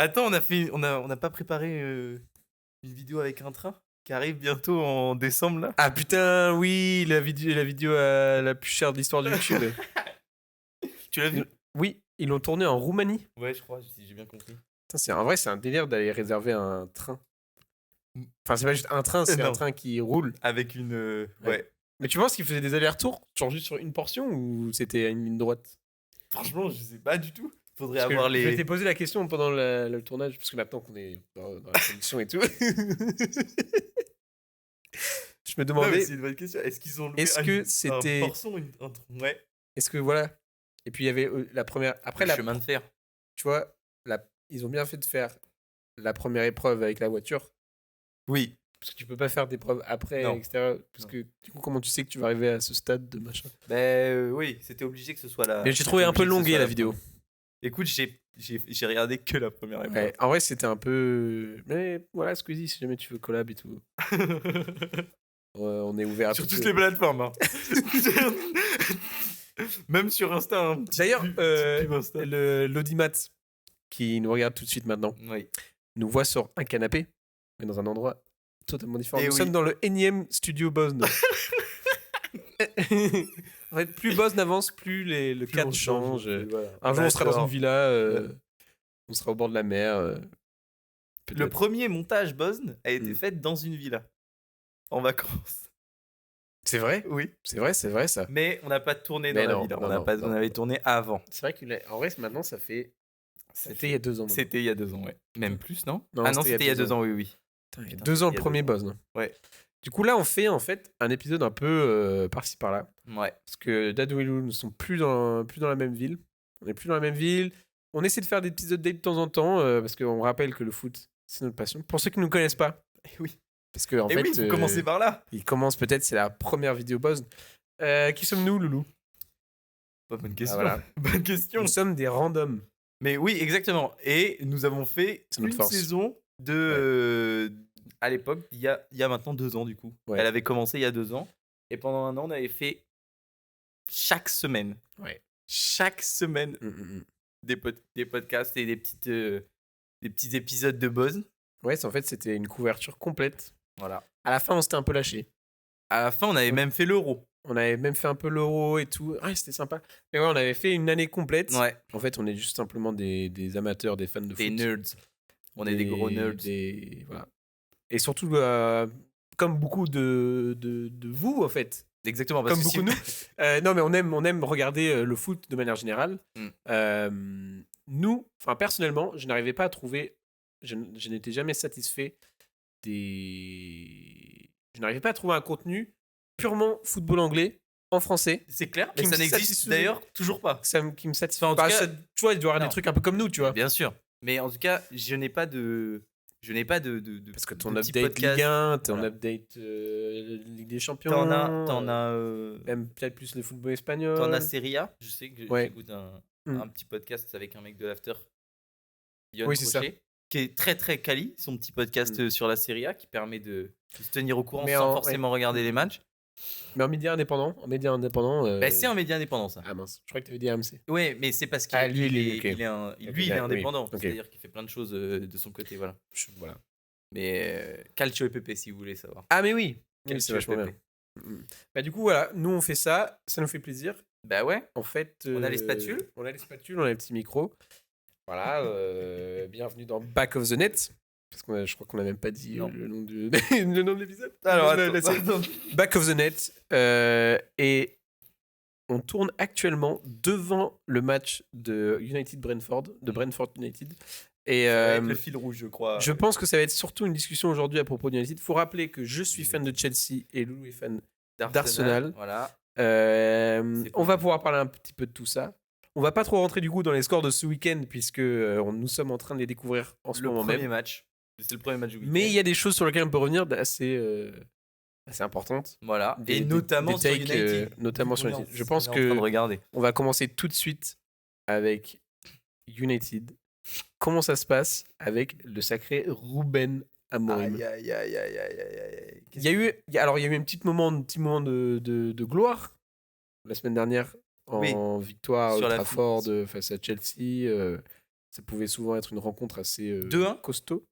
Attends, on n'a pas préparé une vidéo avec un train qui arrive bientôt en décembre là. Ah putain, oui, la vidéo la plus chère de l'histoire de YouTube. Tu l'as vu? Oui, ils l'ont tourné en Roumanie. Ouais, je crois, si j'ai bien compris. Putain, en vrai, c'est un délire d'aller réserver un train. Enfin, c'est pas juste un train, c'est un Non. train qui roule. Avec une. Ouais. Mais tu penses qu'ils faisaient des allers-retours, genre juste sur une portion, ou c'était à une ligne droite? Franchement, je sais pas du tout. Faudrait Parce que avoir je les. m'étais posé la question pendant le tournage, parce que maintenant qu'on est dans la production et tout, je me Non, mais demandais, c'est une bonne question. Est-ce qu'ils ont loué est-ce que c'était... un porson, ouais. Est-ce que voilà. Et puis il y avait la première. Après, Le chemin de fer. tu vois, ils ont bien fait de faire la première épreuve avec la voiture. Oui. Parce que tu peux pas faire d'épreuve après, Non. etc. Parce Non. que du coup, comment tu sais que tu vas arriver à ce stade de machin? Oui, c'était obligé que ce soit la. Mais j'ai trouvé un peu obligé que ce longué soit la vidéo. première. Écoute, j'ai regardé que la première épreuve. Ouais, en vrai, c'était un peu. Mais voilà, Squeezie, si jamais tu veux collab et tout. On est ouvert à Sur toutes toutes les plateformes. Hein. Même sur Insta. Hein. D'ailleurs, Petite pub Insta. l'audimat qui nous regarde tout de suite maintenant Oui. nous voit sur un canapé, mais dans un endroit totalement différent. Et Nous oui. sommes dans le énième studio Bosn. En fait, plus Bosn avance, plus le Plus cadre on change. voilà. Un jour, on sera dans adore. une villa, Ouais. on sera au bord de la mer. Le peut-être. premier montage Bosn a été fait dans une villa. En vacances. C'est vrai? Oui. C'est vrai ça. Mais on n'a pas tourné Mais dans non, la villa. non, On avait tourné avant. C'est vrai qu'en vrai, maintenant, ça fait. C'était il y a 2 ans. maintenant. C'était il y a 2 ans, ouais. Même plus, non? Non, Ah non, c'était il y a 2 ans, oui. Putain, il y a Putain, 2 ans, il y le a premier 2 ans. Bosn. Ouais. Du coup, là, on fait en fait un épisode un peu par-ci par-là. Ouais. Parce que Dadou et Lou ne sont plus dans la même ville. On n'est plus dans la même ville. On essaie de faire des petits updates de temps en temps parce qu'on rappelle que le foot, c'est notre passion. Pour ceux qui ne nous connaissent pas. Oui. Parce que, en Et fait. oui, vous commencez par là. Il commence peut-être, c'est la première vidéo Bosn. Qui sommes-nous, Loulou? Bonne question. voilà. Bonne question. Nous sommes des randoms. Mais oui, exactement. Et nous avons fait C'est notre une force. saison de. À l'époque, il y a maintenant 2 ans, du coup. Ouais. Elle avait commencé il y a 2 ans. Et pendant 1 an, on avait fait chaque semaine. Ouais. Chaque semaine, des podcasts et des petits épisodes de Bosn. Ouais, en fait, c'était une couverture complète. Voilà. À la fin, on s'était un peu lâché. À la fin, on avait même fait l'Euro. On avait même fait un peu l'Euro et tout. Ouais, c'était sympa. Mais ouais, on avait fait une année complète. Ouais. En fait, on est juste simplement des amateurs, des fans de Des foot. nerds. On est des gros nerds. Voilà. Et surtout, comme beaucoup de vous, en fait. Exactement. Parce Comme que beaucoup de nous. Non, mais on aime regarder le foot de manière générale. Nous, enfin personnellement, je n'arrivais pas à trouver... Je n'étais jamais satisfait Je n'arrivais pas à trouver un contenu purement football anglais en français. C'est clair, Qui mais ça me n'existe satisfaisait. d'ailleurs toujours pas. Qui me satisfait. Enfin, en tout cas, tu vois, il doit y avoir non. des trucs un peu comme nous, tu vois. Bien sûr. Mais en tout cas, je n'ai pas de Parce que ton de petits update podcasts. Ligue 1, ton Voilà. update Ligue des Champions. T'en as même peut-être plus le football espagnol. T'en as Serie A. Je sais que Ouais. j'écoute un petit podcast avec un mec de l'After, Yann Oui, c'est ça. Crochet, qui est très très quali, son petit podcast sur la Serie A qui permet de se tenir au courant Mais sans forcément regarder les matchs. Mais en média indépendant. C'est un média indépendant, ça. Ah mince, je crois que tu avais dit AMC. Ouais, mais c'est parce qu'il lui, il ok. est indépendant. Ok. C'est-à-dire qu'il fait plein de choses de son côté. Voilà. Voilà. Mais Calcio et Pepe, si vous voulez savoir. Ah, mais oui. Calcio C'est et vachement Pepe. bien. Bah, du coup, voilà, nous on fait ça nous fait plaisir. Bah ouais. En fait, On a les spatules. On a les petits micros. Voilà, bienvenue dans Back of the Net. Parce que je crois qu'on n'a même pas dit le nom de le nom de l'épisode. Alors, attends. Back of the Net. Et on tourne actuellement devant le match de United Brentford, de Brentford United. Et avec le fil rouge, je crois. je pense que ça va être surtout une discussion aujourd'hui à propos de United. Il faut rappeler que je suis fan de Chelsea et Loulou est fan d'Arsenal. Voilà. On va pouvoir parler un petit peu de tout ça. On va pas trop rentrer du coup dans les scores de ce week-end puisque nous sommes en train de les découvrir en ce moment même. C'est le premier match du week-end. Mais il y a des choses sur lesquelles on peut revenir assez importantes. Voilà. Et notamment sur United. Notamment sur United. Je pense en train de que regarder. on va commencer tout de suite avec United. Comment ça se passe avec le sacré Ruben Amorim? Aïe. Il y a eu un petit moment de gloire la semaine dernière en victoire à Old Trafford face à Chelsea. Ça pouvait souvent être une rencontre assez 2-1 costaud.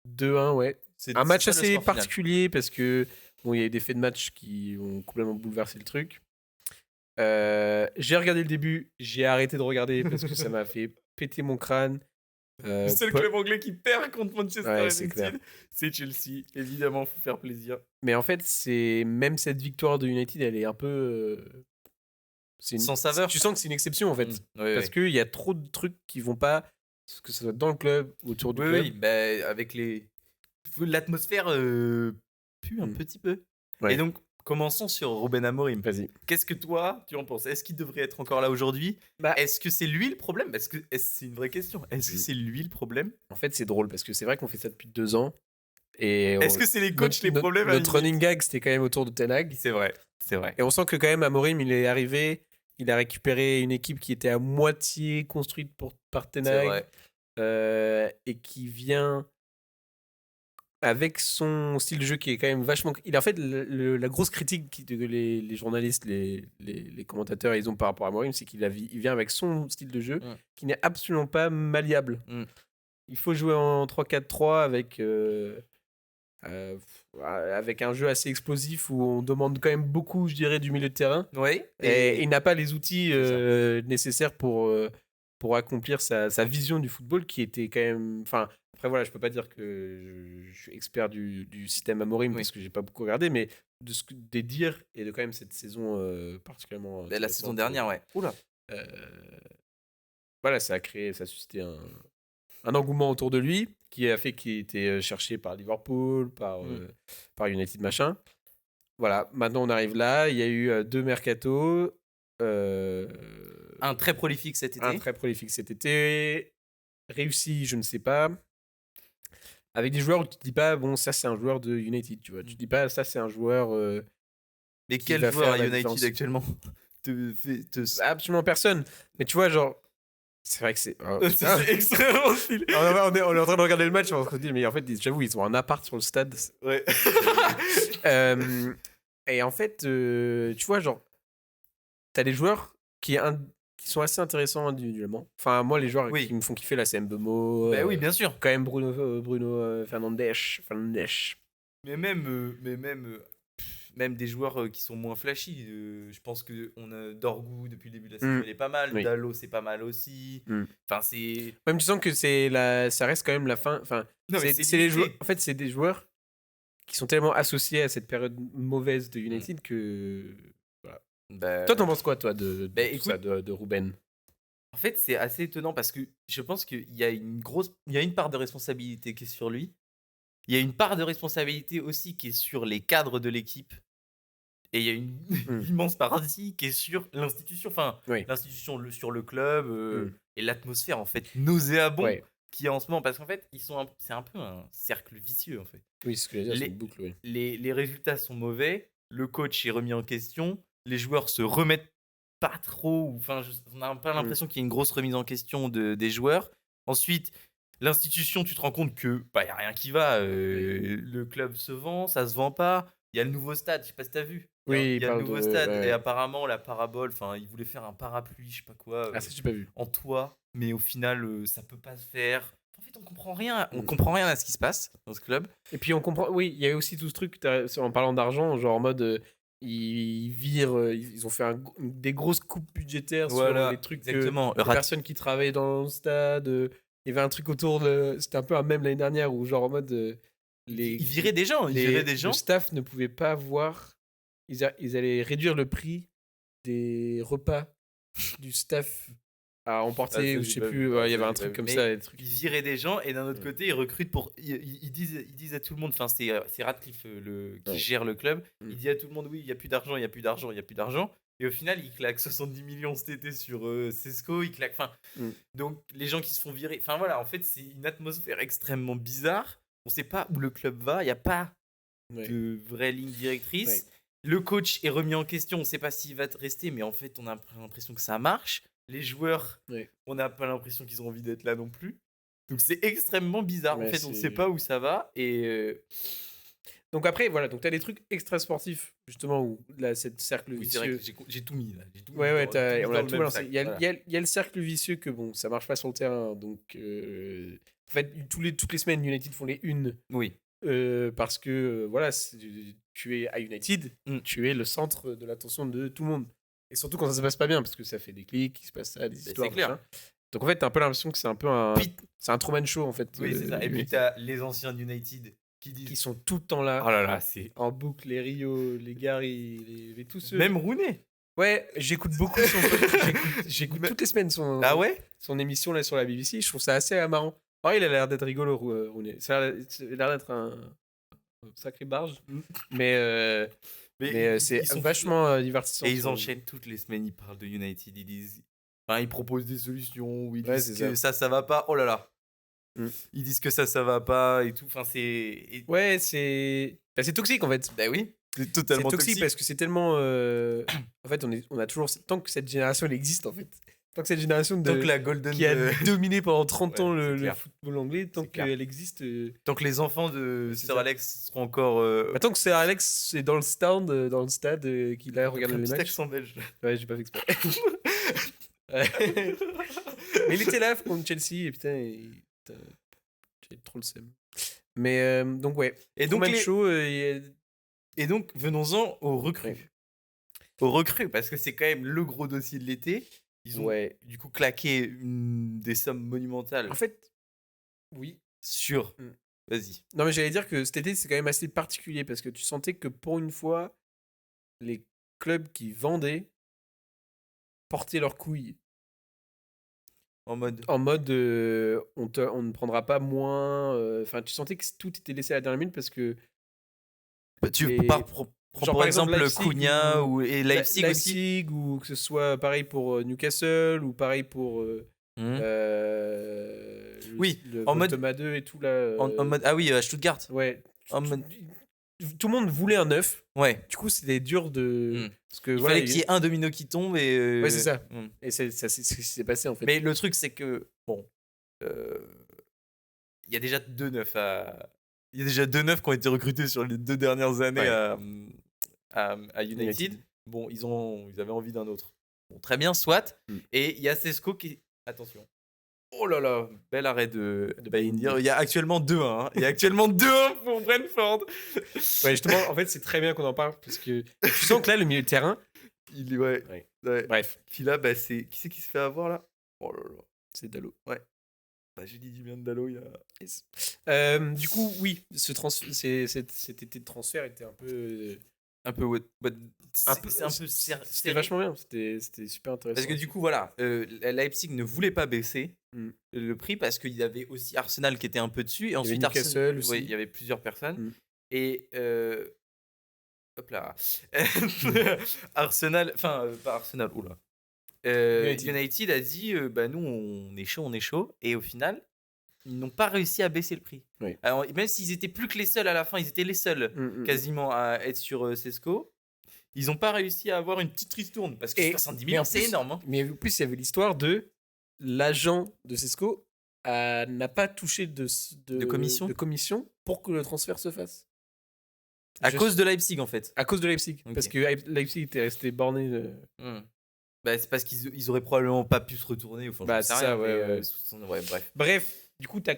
2-1, ouais. C'est Un match ça, le assez score final. particulier parce que bon, il y a eu des faits de match qui ont complètement bouleversé le truc. J'ai regardé le début, j'ai arrêté de regarder parce que ça m'a fait péter mon crâne. Le seul Paul- club anglais qui perd contre Manchester Ouais, c'est clair. United, c'est Chelsea. Évidemment, faut faire plaisir. Mais en fait, c'est même cette victoire de United, elle est un peu. Sans saveur. Tu sens que c'est une exception en fait. Ouais, Parce qu'il y a trop de trucs qui vont pas, que ce soit dans le club, autour du oui, club. oui, bah, avec l'atmosphère pue un petit peu. Ouais. Et donc, commençons sur Ruben Amorim. Vas-y. Qu'est-ce que toi, tu en penses? Est-ce qu'il devrait être encore là aujourd'hui? Bah, Est-ce que c'est lui le problème? C'est une vraie question. Est-ce que c'est lui le problème? en fait, c'est drôle parce que c'est vrai qu'on fait ça depuis 2 ans. Et Est-ce que c'est les coachs les problèmes à la Notre running gag, c'était quand même autour de Ten Hag. C'est vrai, c'est vrai. Et on sent que quand même, Amorim, il est arrivé, il a récupéré une équipe qui était à moitié construite par Ten C'est Hag. vrai. Et qui vient avec son style de jeu qui est quand même vachement. Il a en fait la grosse critique que les journalistes, les commentateurs, ils ont par rapport à Amorim, c'est il vient avec son style de jeu qui n'est absolument pas malléable. Il faut jouer en 3-4-3 avec un jeu assez explosif où on demande quand même beaucoup, je dirais, du milieu de terrain. Oui. Et il n'a pas les outils nécessaires pour accomplir sa vision du football qui était quand même. Enfin, après, voilà, je peux pas dire que je suis expert du système Amorim parce que j'ai pas beaucoup regardé, mais des dires et de quand même cette saison particulièrement. La saison dernière, ouais. Oula. Voilà, ça a suscité un engouement autour de lui qui a fait qu'il était cherché par Liverpool, par United, machin. Voilà, maintenant on arrive là. Il y a eu 2 mercatos. Un très prolifique cet été. Un très prolifique cet été. Réussi, je ne sais pas. Avec des joueurs où tu te dis pas, bon, ça c'est un joueur de United, tu vois. Tu te dis pas, ça c'est un joueur. Mais qui quel va joueur faire à la United différence. actuellement Absolument personne. Mais tu vois, genre. C'est vrai que c'est. C'est extrêmement stylé. On est en train de regarder le match, on se dit, mais en fait, j'avoue, ils ont un appart sur le stade. Ouais. Et en fait, tu vois, genre, t'as des joueurs qui sont assez intéressants individuellement. Enfin, moi, les joueurs qui me font kiffer, là, c'est Mbeumo. Bah oui, bien sûr. Quand même Bruno Fernandes. Mais même des joueurs qui sont moins flashy. Je pense qu'on a Dorgu depuis le début de la saison, il est pas mal. Oui. Dalot, c'est pas mal aussi. Enfin, c'est. Même tu sens que ça reste quand même la fin. Enfin, c'est les joueurs. En fait, c'est des joueurs qui sont tellement associés à cette période mauvaise de United que. Voilà. Bah... Toi, t'en penses quoi, toi, de écoute, ça, de Ruben? En fait, c'est assez étonnant parce que je pense qu'il y a une part de responsabilité qui est sur lui. Il y a une part de responsabilité aussi qui est sur les cadres de l'équipe. Et il y a une immense partie qui est sur l'institution. Enfin, l'institution sur le club et l'atmosphère, en fait, nauséabond qui est en ce moment. Parce qu'en fait, c'est un peu un cercle vicieux, en fait. Oui, c'est ce que je veux dire, c'est une boucle, oui. Les résultats sont mauvais, le coach est remis en question, les joueurs se remettent pas trop. Enfin, on n'a pas l'impression qu'il y a une grosse remise en question des joueurs. Ensuite, l'institution, tu te rends compte que y a rien qui va. Le club se vend, ça se vend pas. Il y a le nouveau stade, je sais pas si t'as vu. Oui, il y a le nouveau stade et apparemment la parabole, enfin, ils voulaient faire un parapluie, je sais pas quoi. Ça j'ai pas vu. En toit, mais au final, ça peut pas se faire. En fait, on comprend rien. On comprend rien à ce qui se passe dans ce club. Et puis on comprend. Oui, il y a aussi tout ce truc en parlant d'argent, genre en mode. Ils virent, ils ont fait des grosses coupes budgétaires sur les trucs. Exactement. Les personnes qui travaillaient dans le stade. Il y avait un truc autour de. C'était un peu un mème l'année dernière où, genre en mode. Ils viraient des gens. Le staff ne pouvait pas voir. Ils allaient réduire le prix des repas du staff à emporter, ou je sais plus. Il y avait un truc comme ça. Ils viraient des gens et d'un autre côté, ils recrutent pour. Ils disent à tout le monde. Enfin, c'est Radcliffe qui gère le club. Il dit à tout le monde, oui, il y a plus d'argent, il y a plus d'argent, il y a plus d'argent. Et au final, il claque 70 millions cet été sur Sesco. Il claque. Enfin, donc les gens qui se font virer. Enfin voilà, en fait, c'est une atmosphère extrêmement bizarre. On sait pas où le club va. Il y a pas de vraie ligne directrice. Le coach est remis en question. On sait pas s'il va rester, mais en fait, on a l'impression que ça marche. Les joueurs, on n'a pas l'impression qu'ils ont envie d'être là non plus. Donc c'est extrêmement bizarre. En fait, on ne sait pas où ça va. Et Donc après, voilà, donc t'as des trucs extra sportifs, justement, où là, cette cercle Oui, c'est vrai vicieux. que j'ai tout mis là. J'ai tout mis Ouais, ouais, tout mis on dans a le tout même balancé. sac. Il y a, Voilà. il y a le cercle vicieux que bon, ça marche pas sur le terrain. Donc, en fait, toutes les semaines, United font les unes Oui. parce que, voilà, tu es à United, tu es le centre de l'attention de tout le monde. Et surtout quand ça se passe pas bien, parce que ça fait des clics, il se passe ça, des histoires, c'est clair. machin. Donc en fait, t'as un peu l'impression que c'est un peu c'est un Truman Show, en fait. Oui, c'est ça. Et puis t'as les anciens d'United qui qui disent. sont tout le temps là, Oh là là, c'est. en boucle, les Rio, les Gary, tous ceux. Même Rooney. Ouais, j'écoute beaucoup j'écoute toutes les semaines Ah ouais? son émission là sur la BBC. Je trouve ça assez marrant. Oh, il a l'air d'être rigolo, Rooney. Il a l'air d'être un sacré barge. Mais c'est sont vachement divertissant. Et ils enchaînent toutes les semaines, ils parlent de United, ils disent. Enfin, ils proposent des solutions, ou ils Ouais, disent c'est que ça va pas. Oh là là. Ils disent que ça va pas et tout. Enfin, c'est. Ouais, c'est toxique en fait. Bah oui, c'est totalement C'est toxique parce que c'est tellement. En fait, on a toujours. Tant que cette génération elle existe, en fait. Tant que cette génération Donc la Golden. qui a dominé pendant 30 ans Ouais, c'est le clair. football anglais, tant C'est clair. qu'elle existe. Tant que les enfants de c'est Sir ça. Alex seront encore. Tant que c'est Alex, c'est dans le stade qu'il a regardé un le petit match. accent belge. Ouais, j'ai pas fait exprès. Mais il était là contre Chelsea et putain, j'ai trop le seum. Mais donc ouais. Et donc Truman Show, Et donc venons-en aux recrues. Ouais. Aux recrues, parce que c'est quand même le gros dossier de l'été. Ils ont du coup claqué des sommes monumentales En fait, oui. sur. Vas-y. Non, mais j'allais dire que cet été, c'est quand même assez particulier parce que tu sentais que pour une fois, les clubs qui vendaient portaient leurs couilles. En mode. En mode, on ne prendra pas moins. Enfin, tu sentais que tout était laissé à la dernière minute parce que. Tu les- prends genre, par exemple Leipzig Cunha et Leipzig aussi. Leipzig, ou que ce soit pareil pour Newcastle, ou pareil pour. Oui, le en mode. Thomas 2 et tout là. En mode. Ah oui, Stuttgart. Ouais. En mode. Tout le monde voulait un neuf. Ouais. Du coup, c'était dur de. Parce que, Il voilà, fallait qu'il y ait un domino qui tombe et. Ouais, c'est ça. Et c'est ce qui s'est passé en fait. Mais le truc, c'est que. Bon. Il y a déjà deux neufs Il y a déjà deux neufs qui ont été recrutés sur les 2 dernières années à United. Bon, ils avaient envie d'un autre. Bon, très bien, soit. Et il y a Sesco qui. Attention. Oh là là, bel arrêt de Bayindir. Il y a actuellement 2-1. Il y a actuellement 2-1 pour Brentford. Ouais, justement, en fait, c'est très bien qu'on en parle parce que tu sens que là, le milieu de terrain. Ouais. Bref. Puis là, c'est. Qui c'est qui se fait avoir là? Oh là là. C'est Dalot. Ouais. Bah, j'ai dit du bien de Dalot il y a. Du coup, oui, cet été de transfert était un peu. C'était vachement bien, c'était super intéressant. Parce que du coup, voilà, Leipzig ne voulait pas baisser le prix parce qu'il y avait aussi Arsenal qui était un peu dessus. Et ensuite, Newcastle aussi. Il y avait plusieurs personnes. Et. Hop là. Arsenal. Enfin, pas Arsenal, oula. United a dit bah, nous, on est chaud. Et au final, ils n'ont pas réussi à baisser le prix. Oui. Alors, même s'ils étaient plus que les seuls à la fin, ils étaient les seuls quasiment à être sur Sesco. Ils n'ont pas réussi à avoir une petite ristourne parce que 70 millions, c'est énorme. Mais en plus, il y avait l'histoire de l'agent de Sesco n'a pas touché de commission pour que le transfert se fasse. À cause de Leipzig, en fait. À cause de Leipzig. Okay. Parce que Leipzig était resté borné. Bah, c'est parce qu'ils auraient probablement pas pu se retourner. Enfin, bah, c'est ça, bref. Bref, du coup, t'as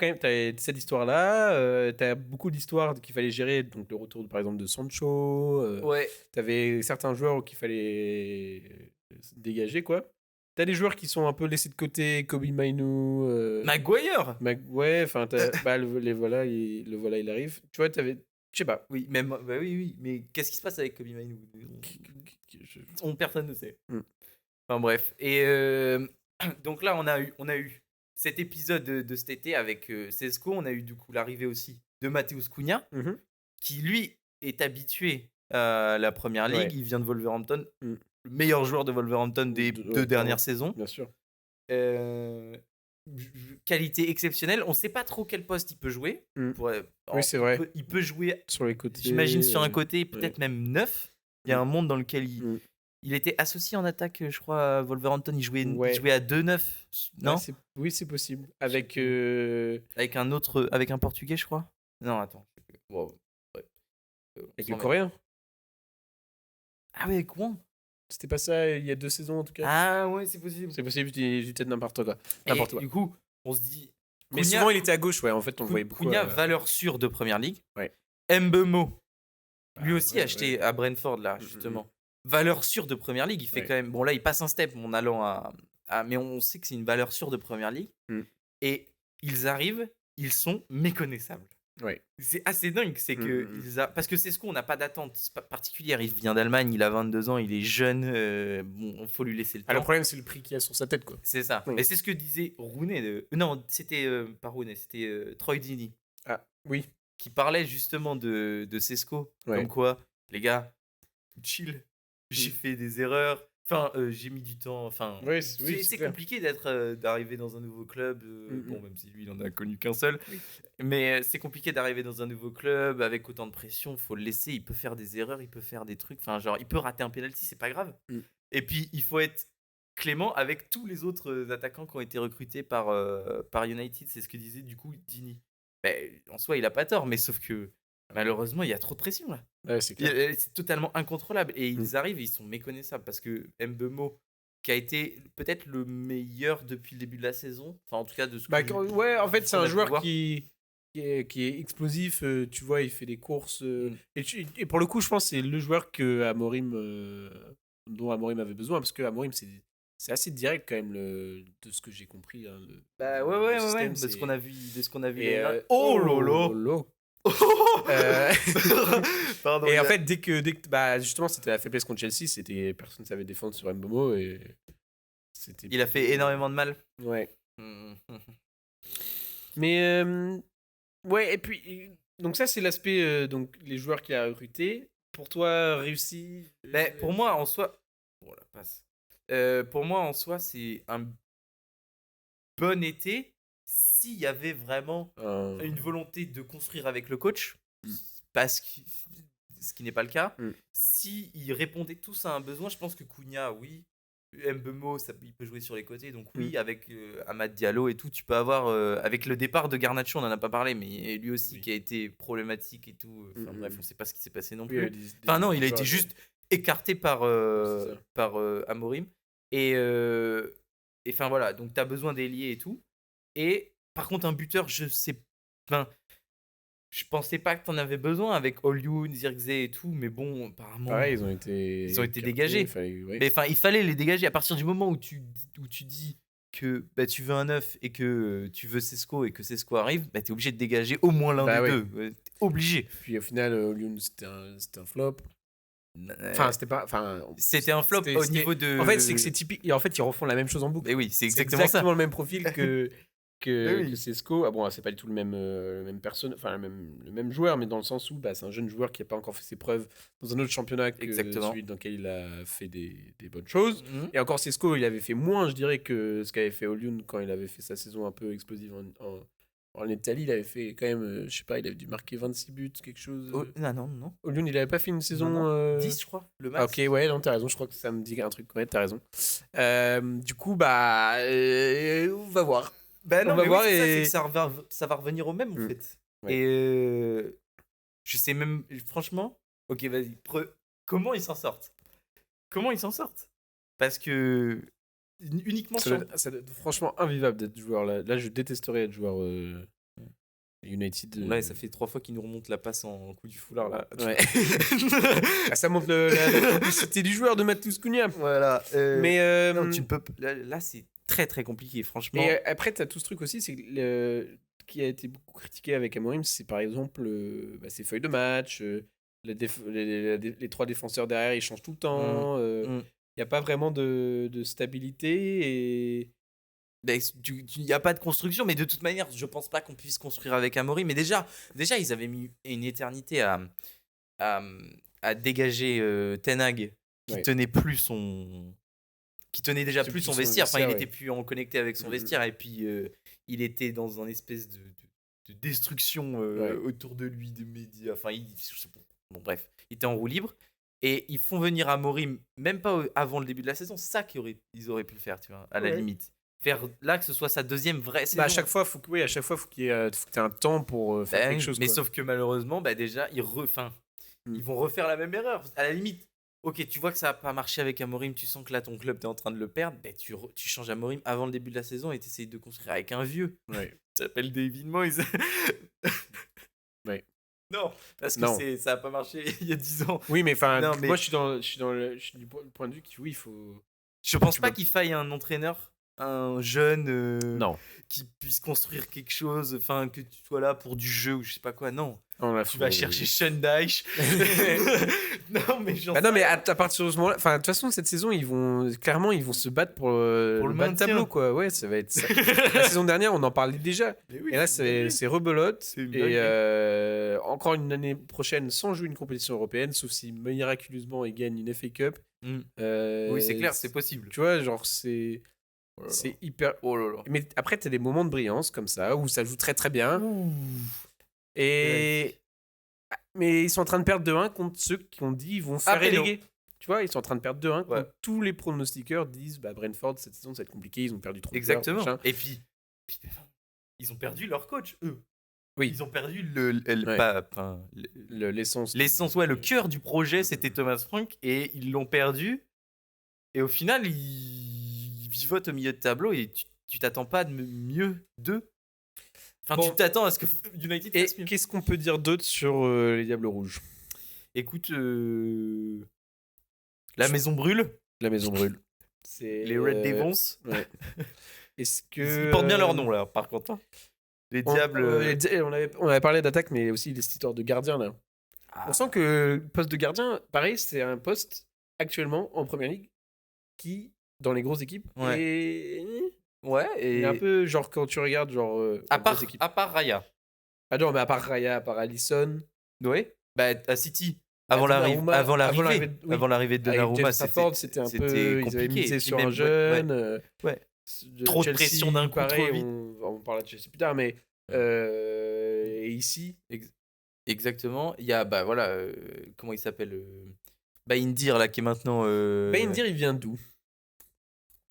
cette histoire-là. T'as beaucoup d'histoires qu'il fallait gérer. Donc, le retour, par exemple, de Sancho. T'avais certains joueurs qu'il fallait dégager, quoi. T'as des joueurs qui sont un peu laissés de côté. Kobe Mainu. Maguire. Ouais, enfin, le voilà, il arrive. Tu vois, t'avais. Je sais pas. Oui, même, bah oui. Mais qu'est-ce qui se passe avec Kobe Mainu? Personne ne sait. Enfin bref. Et donc là, on a eu cet épisode de cet été avec Sesco. On a eu du coup l'arrivée aussi de Matheus Cunha, qui lui est habitué à la première ligue. Il vient de Wolverhampton, le meilleur joueur de Wolverhampton des 2 dernières saisons. Bien sûr. Qualité exceptionnelle. On ne sait pas trop quel poste il peut jouer. Oui, c'est vrai. Il peut jouer sur les côtés. J'imagine sur un côté, peut-être même 9. Il y a un monde dans lequel il était associé en attaque, je crois, à Wolverhampton. Il jouait à 2-9, non? Oui, c'est possible. Avec un Portugais, je crois. Non, attends. Avec le Coréen. Ah ouais, avec Wang. C'était pas ça il y a 2 saisons en tout cas. Ah ouais, c'est possible. C'est possible, je dis peut-être n'importe quoi. Et du coup, on se dit. Mais Cunha- souvent il était à gauche, ouais. En fait, on le voyait beaucoup. Cunha, valeur sûre de première ligue. Ouais. Mbemo, lui Ah, aussi ouais, acheté à Brentford, là, justement. Valeur sûre de première ligue. Il fait Ouais. quand même. Bon, là, il passe un step en allant mais on sait que c'est une valeur sûre de première ligue. Et ils arrivent, ils sont méconnaissables. Ouais. C'est assez dingue, c'est que parce que c'est ce qu'on n'a pas d'attente particulière. Il vient d'Allemagne, il a 22 ans, il est jeune. Bon, faut lui laisser le temps. Le problème, c'est le prix qu'il y a sur sa tête, quoi. C'est ça. Oui. Et c'est ce que disait Rooney. Non, c'était pas Rooney, c'était Troy Deeney. Ah, oui. Qui parlait justement de Sesco. Comme quoi, les gars, chill. J'ai fait des erreurs. Enfin, j'ai mis du temps. Enfin, c'est compliqué d'arriver dans un nouveau club. Bon, même si lui, il en a connu qu'un seul. Mais c'est compliqué d'arriver dans un nouveau club avec autant de pression. Faut le laisser. Il peut faire des erreurs, il peut faire des trucs. Enfin, genre, il peut rater un penalty, c'est pas grave. Et puis, il faut être clément avec tous les autres attaquants qui ont été recrutés par United. C'est ce que disait du coup Dini. En soi, il a pas tort, mais sauf que malheureusement, il y a trop de pression là. Ouais, c'est clair. C'est totalement incontrôlable. Et ils arrivent et ils sont méconnaissables parce que Mbemo, qui a été peut-être le meilleur depuis le début de la saison, enfin en tout cas de ce ouais, en fait, c'est un joueur qui est explosif. Tu vois, il fait des courses. Et pour le coup, je pense que c'est le joueur dont Amorim avait besoin parce que Amorim, c'est assez direct quand même de ce que j'ai compris. Hein, ouais. De ce qu'on a vu. Oh lolo. Pardon, et en fait, dès que justement, c'était la faiblesse contre Chelsea, personne ne savait défendre sur Mbemo et il a fait énormément de mal. Ouais. Mais ouais, et puis donc ça c'est l'aspect donc les joueurs qu'il a recrutés. Pour toi, réussi. Pour moi en soi, passe. Pour moi en soi, c'est un bon été. S'il y avait vraiment une volonté de construire avec le coach, parce que ce qui n'est pas le cas, s'ils répondaient tous à un besoin, je pense que Cunha, oui, Mbemo, il peut jouer sur les côtés, donc oui, avec Amad Diallo et tout, tu peux avoir, avec le départ de Garnacho, on n'en a pas parlé, mais lui aussi qui a été problématique et tout, bref, on ne sait pas ce qui s'est passé non plus. Non, il a été juste écarté par Amorim, et enfin voilà, donc tu as besoin d'ailier et tout. Et par contre, un buteur, je pensais pas que t'en avais besoin avec Olyun, Zirkzee et tout, mais bon, apparemment. Pareil, ils ont été dégagés. Mais enfin, il fallait les dégager. À partir du moment où tu dis que tu veux un 9 et que tu veux Sesco et que Sesco arrive, t'es obligé de dégager au moins l'un des deux. T'es obligé. Puis au final, Olyun, c'était un flop. Enfin, c'était un flop au niveau de. En fait, c'est que c'est typique. Et en fait, ils refont la même chose en boucle. Mais oui, c'est exactement le même profil que Sesco. Ah bon, c'est pas du tout le même personne, enfin le même joueur, mais dans le sens où c'est un jeune joueur qui a pas encore fait ses preuves dans un autre championnat que celui dans lequel il a fait des bonnes choses. Et encore Sesco, il avait fait moins, je dirais, que ce qu'avait fait Olyun quand il avait fait sa saison un peu explosive en Italie. Il avait fait quand même, je sais pas, il avait dû marquer 26 buts, quelque chose. Non. Olyun, il avait pas fait une saison 10, je crois, le max. Ok, ouais, non, t'as raison, je crois que ça me dit un truc. Ouais, t'as raison. Du coup, on va voir. On va voir et ça va revenir au même en fait. Ouais. Et je sais même, franchement, ok, vas-y, comment ils s'en sortent? Parce que uniquement ça doit être franchement invivable d'être joueur là. Là, je détesterais être joueur United. Là, ça fait 3 fois qu'ils nous remontent la passe en coup du foulard là. Ouais. Ça montre la complicité du joueur de Matheus Cunha. Voilà. Mais non, tu peux. Là, c'est très très compliqué, franchement. Et après, t'as tout ce truc aussi, c'est qui a été beaucoup critiqué avec Amorim, c'est par exemple ses feuilles de match, les 3 défenseurs derrière, ils changent tout le temps. Il n'y a pas vraiment de stabilité et. Il n'y a pas de construction, mais de toute manière, je pense pas qu'on puisse construire avec Amorim. Mais déjà, ils avaient mis une éternité à dégager Ten Hag, qui tenait plus son. Qui tenait déjà plus son vestiaire. Enfin, il était plus en connecté avec son vestiaire et puis il était dans une espèce de destruction autour de lui, de médias. Enfin, bon, bref, il était en roue libre. Et ils font venir Amorim, même pas avant le début de la saison. C'est ça qu'ils auraient pu le faire, tu vois, à la limite. Faire là que ce soit sa deuxième vraie saison. À chaque fois, faut qu'il y ait un temps pour faire quelque chose. Mais sauf que malheureusement, déjà, Ils vont refaire la même erreur. À la limite, ok, tu vois que ça n'a pas marché avec Amorim, tu sens que là, ton club, t'es en train de le perdre, ben, tu changes Amorim avant le début de la saison et tu essayes de construire avec un vieux. Ouais. Ça s'appelle David Moyes. Ouais. Non, parce que Non. ça n'a pas marché il y a 10 ans. Oui, mais enfin, Non, mais- moi, je suis du point de vue qu'il il faut. Je pense Tu pas peux- qu'il faille un entraîneur, un jeune Non. qui puisse construire quelque chose, enfin que tu sois là pour du jeu ou je sais pas quoi. Non, Non, là, tu faut- vas chercher Sean Dyche. Non, mais j'en Bah non, sais mais rien. à partir de ce moment-là, enfin, de toute façon, cette saison, ils vont se battre pour le bas de maintien. tableau, quoi. Ouais, ça va être ça. La saison dernière, on en parlait déjà. Mais oui, Et là, une dinguerie. c'est rebelote. C'est une Et dinguerie. encore une année prochaine sans jouer une compétition européenne, sauf si miraculeusement ils gagnent une FA Cup. Mm. Euh, Oui, c'est clair, c'est possible. Tu vois, genre, c'est Oh là là. c'est hyper. Oh là là. Mais après, t'as des moments de brillance comme ça où ça joue très très bien. Et. Mais ils sont en train de perdre 2-1 contre ceux qui ont dit ils vont faire Après, reléguer. Tu vois, ils sont en train de perdre 2-1 Ouais. quand tous les pronostiqueurs disent bah, Brentford, cette saison, ça va être compliqué, ils ont perdu trop Exactement. de peurs, machin. Et puis, ils ont perdu leur coach, eux. Oui. Ils ont perdu Ouais. L'essence. l'essence, ouais, le cœur du projet, c'était Thomas Frank, et ils l'ont perdu. Et au final, ils vivotent au milieu de tableau, et tu t'attends pas de mieux d'eux. Enfin, Bon. tu t'attends à ce que United Et fasse mieux. qu'est-ce qu'on peut dire d'autre sur les Diables Rouges? Écoute, la maison brûle, La maison brûle. C'est les Red Devils. Ouais. Est-ce que. Ils portent bien leur nom, là, par contre. Hein. Les Diables. On avait parlé d'attaque, mais aussi des histoires de gardiens là. Ah. On sent que le poste de gardien, pareil, c'est un poste actuellement en première ligue qui, dans les grosses équipes, Ouais. est Ouais, il et est un peu genre quand tu regardes genre à en grosse part, équipe. à part Raya. Ah non, mais à part Raya, à part Alisson, Ouais. Bah, à City. Avant Donnarumma, l'arrivée oui. avant l'arrivée de Avec James Donnarumma, Trafford, c'était un peu ils avaient compliqué. misé Et sur même, un ouais, jeune. ouais. De Trop de Chelsea, pression d'un coup, pareil, trop vite. on parlera de Chelsea plus tard, mais et ici, Exactement. Il y a, bah voilà, comment il s'appelle Indir, là, qui est maintenant. Indir, il vient d'où?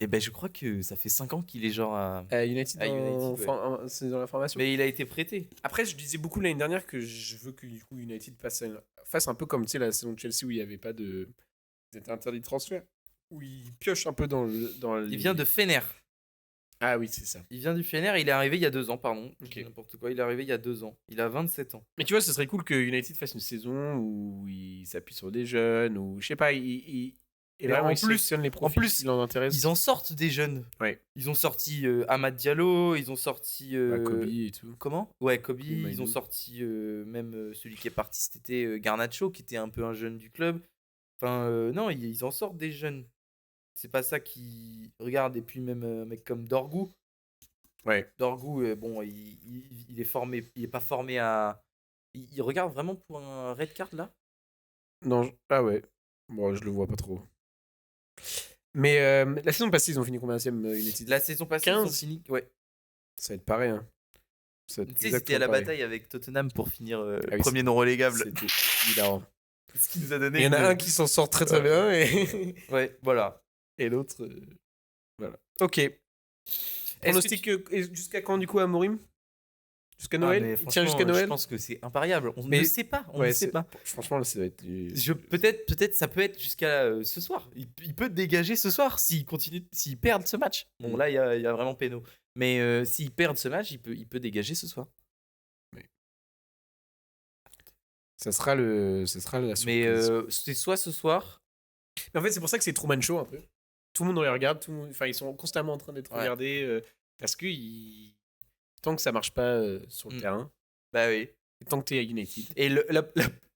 Et ben, je crois que ça fait 5 ans qu'il est genre à. United, à United, ouais. c'est dans la formation. Mais il a été prêté. Après, je disais beaucoup l'année dernière que je veux que du coup United fasse un peu comme tu sais la saison de Chelsea où il n'y avait pas de. Ils étaient interdits de transfert. Où ils piochent un peu dans Il vient de Fener. Ah oui, c'est ça. Il vient du Fener, il est arrivé il y a 2 ans, pardon. Ok. Je dis n'importe quoi, il est arrivé il y a 2 ans. Il a 27 ans. Mais tu vois, ce serait cool que United fasse une saison où il s'appuie sur des jeunes, ou je sais pas, et vraiment en il plus- sélectionne les profils qui l'en intéressent. Ils en sortent des jeunes. Ouais. Ils ont sorti Amad Diallo, ils ont sorti. Bah, Kobe et tout. Comment? Ouais, Kobe. Et Ils Maïdou. ont sorti même celui qui est parti cet été, Garnacho, qui était un peu un jeune du club. Enfin, non, ils en sortent des jeunes. C'est pas ça qui. Regarde, et puis même un mec comme Dorgu. Ouais. Dorgu, bon, il est formé. Il est pas formé à. Il regarde vraiment pour un red card là? Non, ah ouais. Bon, je le vois pas trop. Mais la saison passée, ils ont fini combienième United? La saison passée, ils ont 15. fini. Ouais. Ça va être pareil. Hein. Ça va être Tu sais, ils étaient à la exactement pareil. bataille avec Tottenham pour finir Ah oui, premier non relégable. C'était hilarant. Ce qui nous a donné. Il y en a une- un qui s'en sort très très bien et, Ouais, voilà. et l'autre. Voilà. Ok. Pronostic jusqu'à quand du coup à Amorim? Jusqu'à Noël? mais Il tient jusqu'à franchement, Noël? Je pense que c'est impariable. On Mais- ne sait pas. On Ouais, ne sait pas. Franchement, là, ça va être. Peut-être, ça peut être jusqu'à ce soir. Il peut dégager ce soir s'ils perdent ce match. Bon, là, il y a vraiment péno. Mais s'ils perdent ce match, il peut dégager ce soir. Ça sera la surprise. Mais c'est soit ce soir. Mais en fait, c'est pour ça que c'est Truman Show un peu. Tout le monde les regarde. Enfin, ils sont constamment en train d'être Ouais. regardés parce que tant que ça marche pas sur le terrain, Bah oui. et tant que t'es à United. Et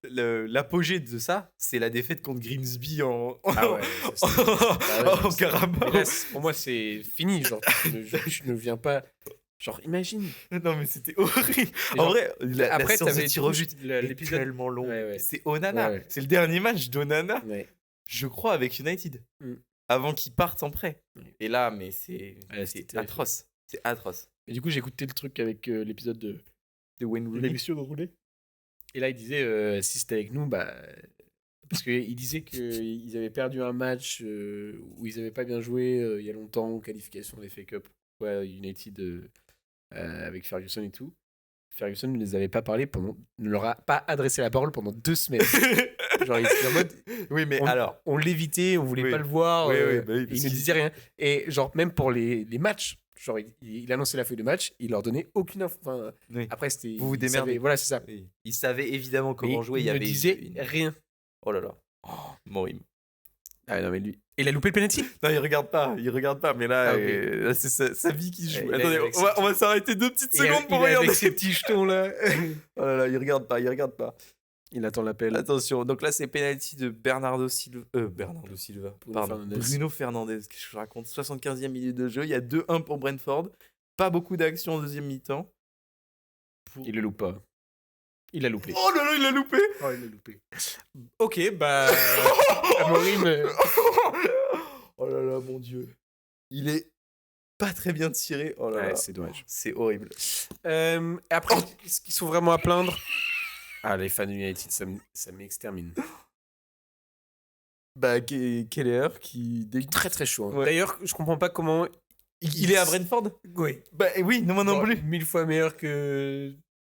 l'apogée de ça, c'est la défaite contre Grimsby en Ah ouais, en Carabao. Mais là, pour moi, c'est fini. Genre, tu ne viens pas. Genre, imagine. Non, mais c'était horrible. Mais En genre, vrai, après, la séance de t'avais tir au but l'épisode. tellement long. Ouais, ouais. C'est Onana. Ouais, ouais. C'est le dernier match d'Onana, Ouais. je crois, avec United. Mm. Avant qu'il parte en prêt. Ouais. Et là, mais c'est Ouais, c'était c'est terrifiant. atroce. C'est atroce. Et du coup, j'ai écouté le truc avec l'épisode de Wayne Rooney. l'émission de Roulé. Et là, il disait si c'était avec nous, bah. Parce qu'il disait qu'ils avaient perdu un match où ils n'avaient pas bien joué il y a longtemps, qualification des FA Cup, United avec Ferguson et tout. Ferguson ne les avait pas parlé ne leur a pas adressé la parole pendant 2 semaines. Genre, il était en mode. Oui, mais alors. On l'évitait, on voulait Oui. pas le voir. Oui, et parce il ne disait rien. Et genre, même pour les matchs, genre, il annonçait la feuille de match, il leur donnait aucune info. Enfin, Oui. après, c'était. Vous démerdez. Voilà, c'est ça. Oui. Il savait évidemment comment jouer. Il ne disait rien. Oh là là. Morim. Ah non, mais lui. Il a loupé le penalty. Non, il regarde pas, mais là, là, c'est sa vie qui se joue. Attendez, on va s'arrêter 2 petites secondes pour regarder. Avec ces petits jetons là. Oh là là, il regarde pas. Il attend l'appel. Attention, donc là, c'est penalty de Bernardo Silva. Bruno Fernandes, qu'est-ce que je raconte 75e minute de jeu, il y a 2-1 pour Brentford. Pas beaucoup d'actions en deuxième mi-temps. Il le loupe pas. Il a loupé. Oh là là, il l'a loupé. Oh, il l'a loupé. Ok, bah. Amorim. Oh là là, mon Dieu. Il est pas très bien tiré. Oh là là. C'est dommage. C'est horrible. Après, est-ce qu'ils sont vraiment à plaindre? Ah, les fans United, ça m'extermine. Bah, Keller qui. Très très chaud. Hein. Ouais. D'ailleurs, je comprends pas comment. Il est à Brentford? Oui. Bah oui, non, moi non plus. 1000 fois meilleur que.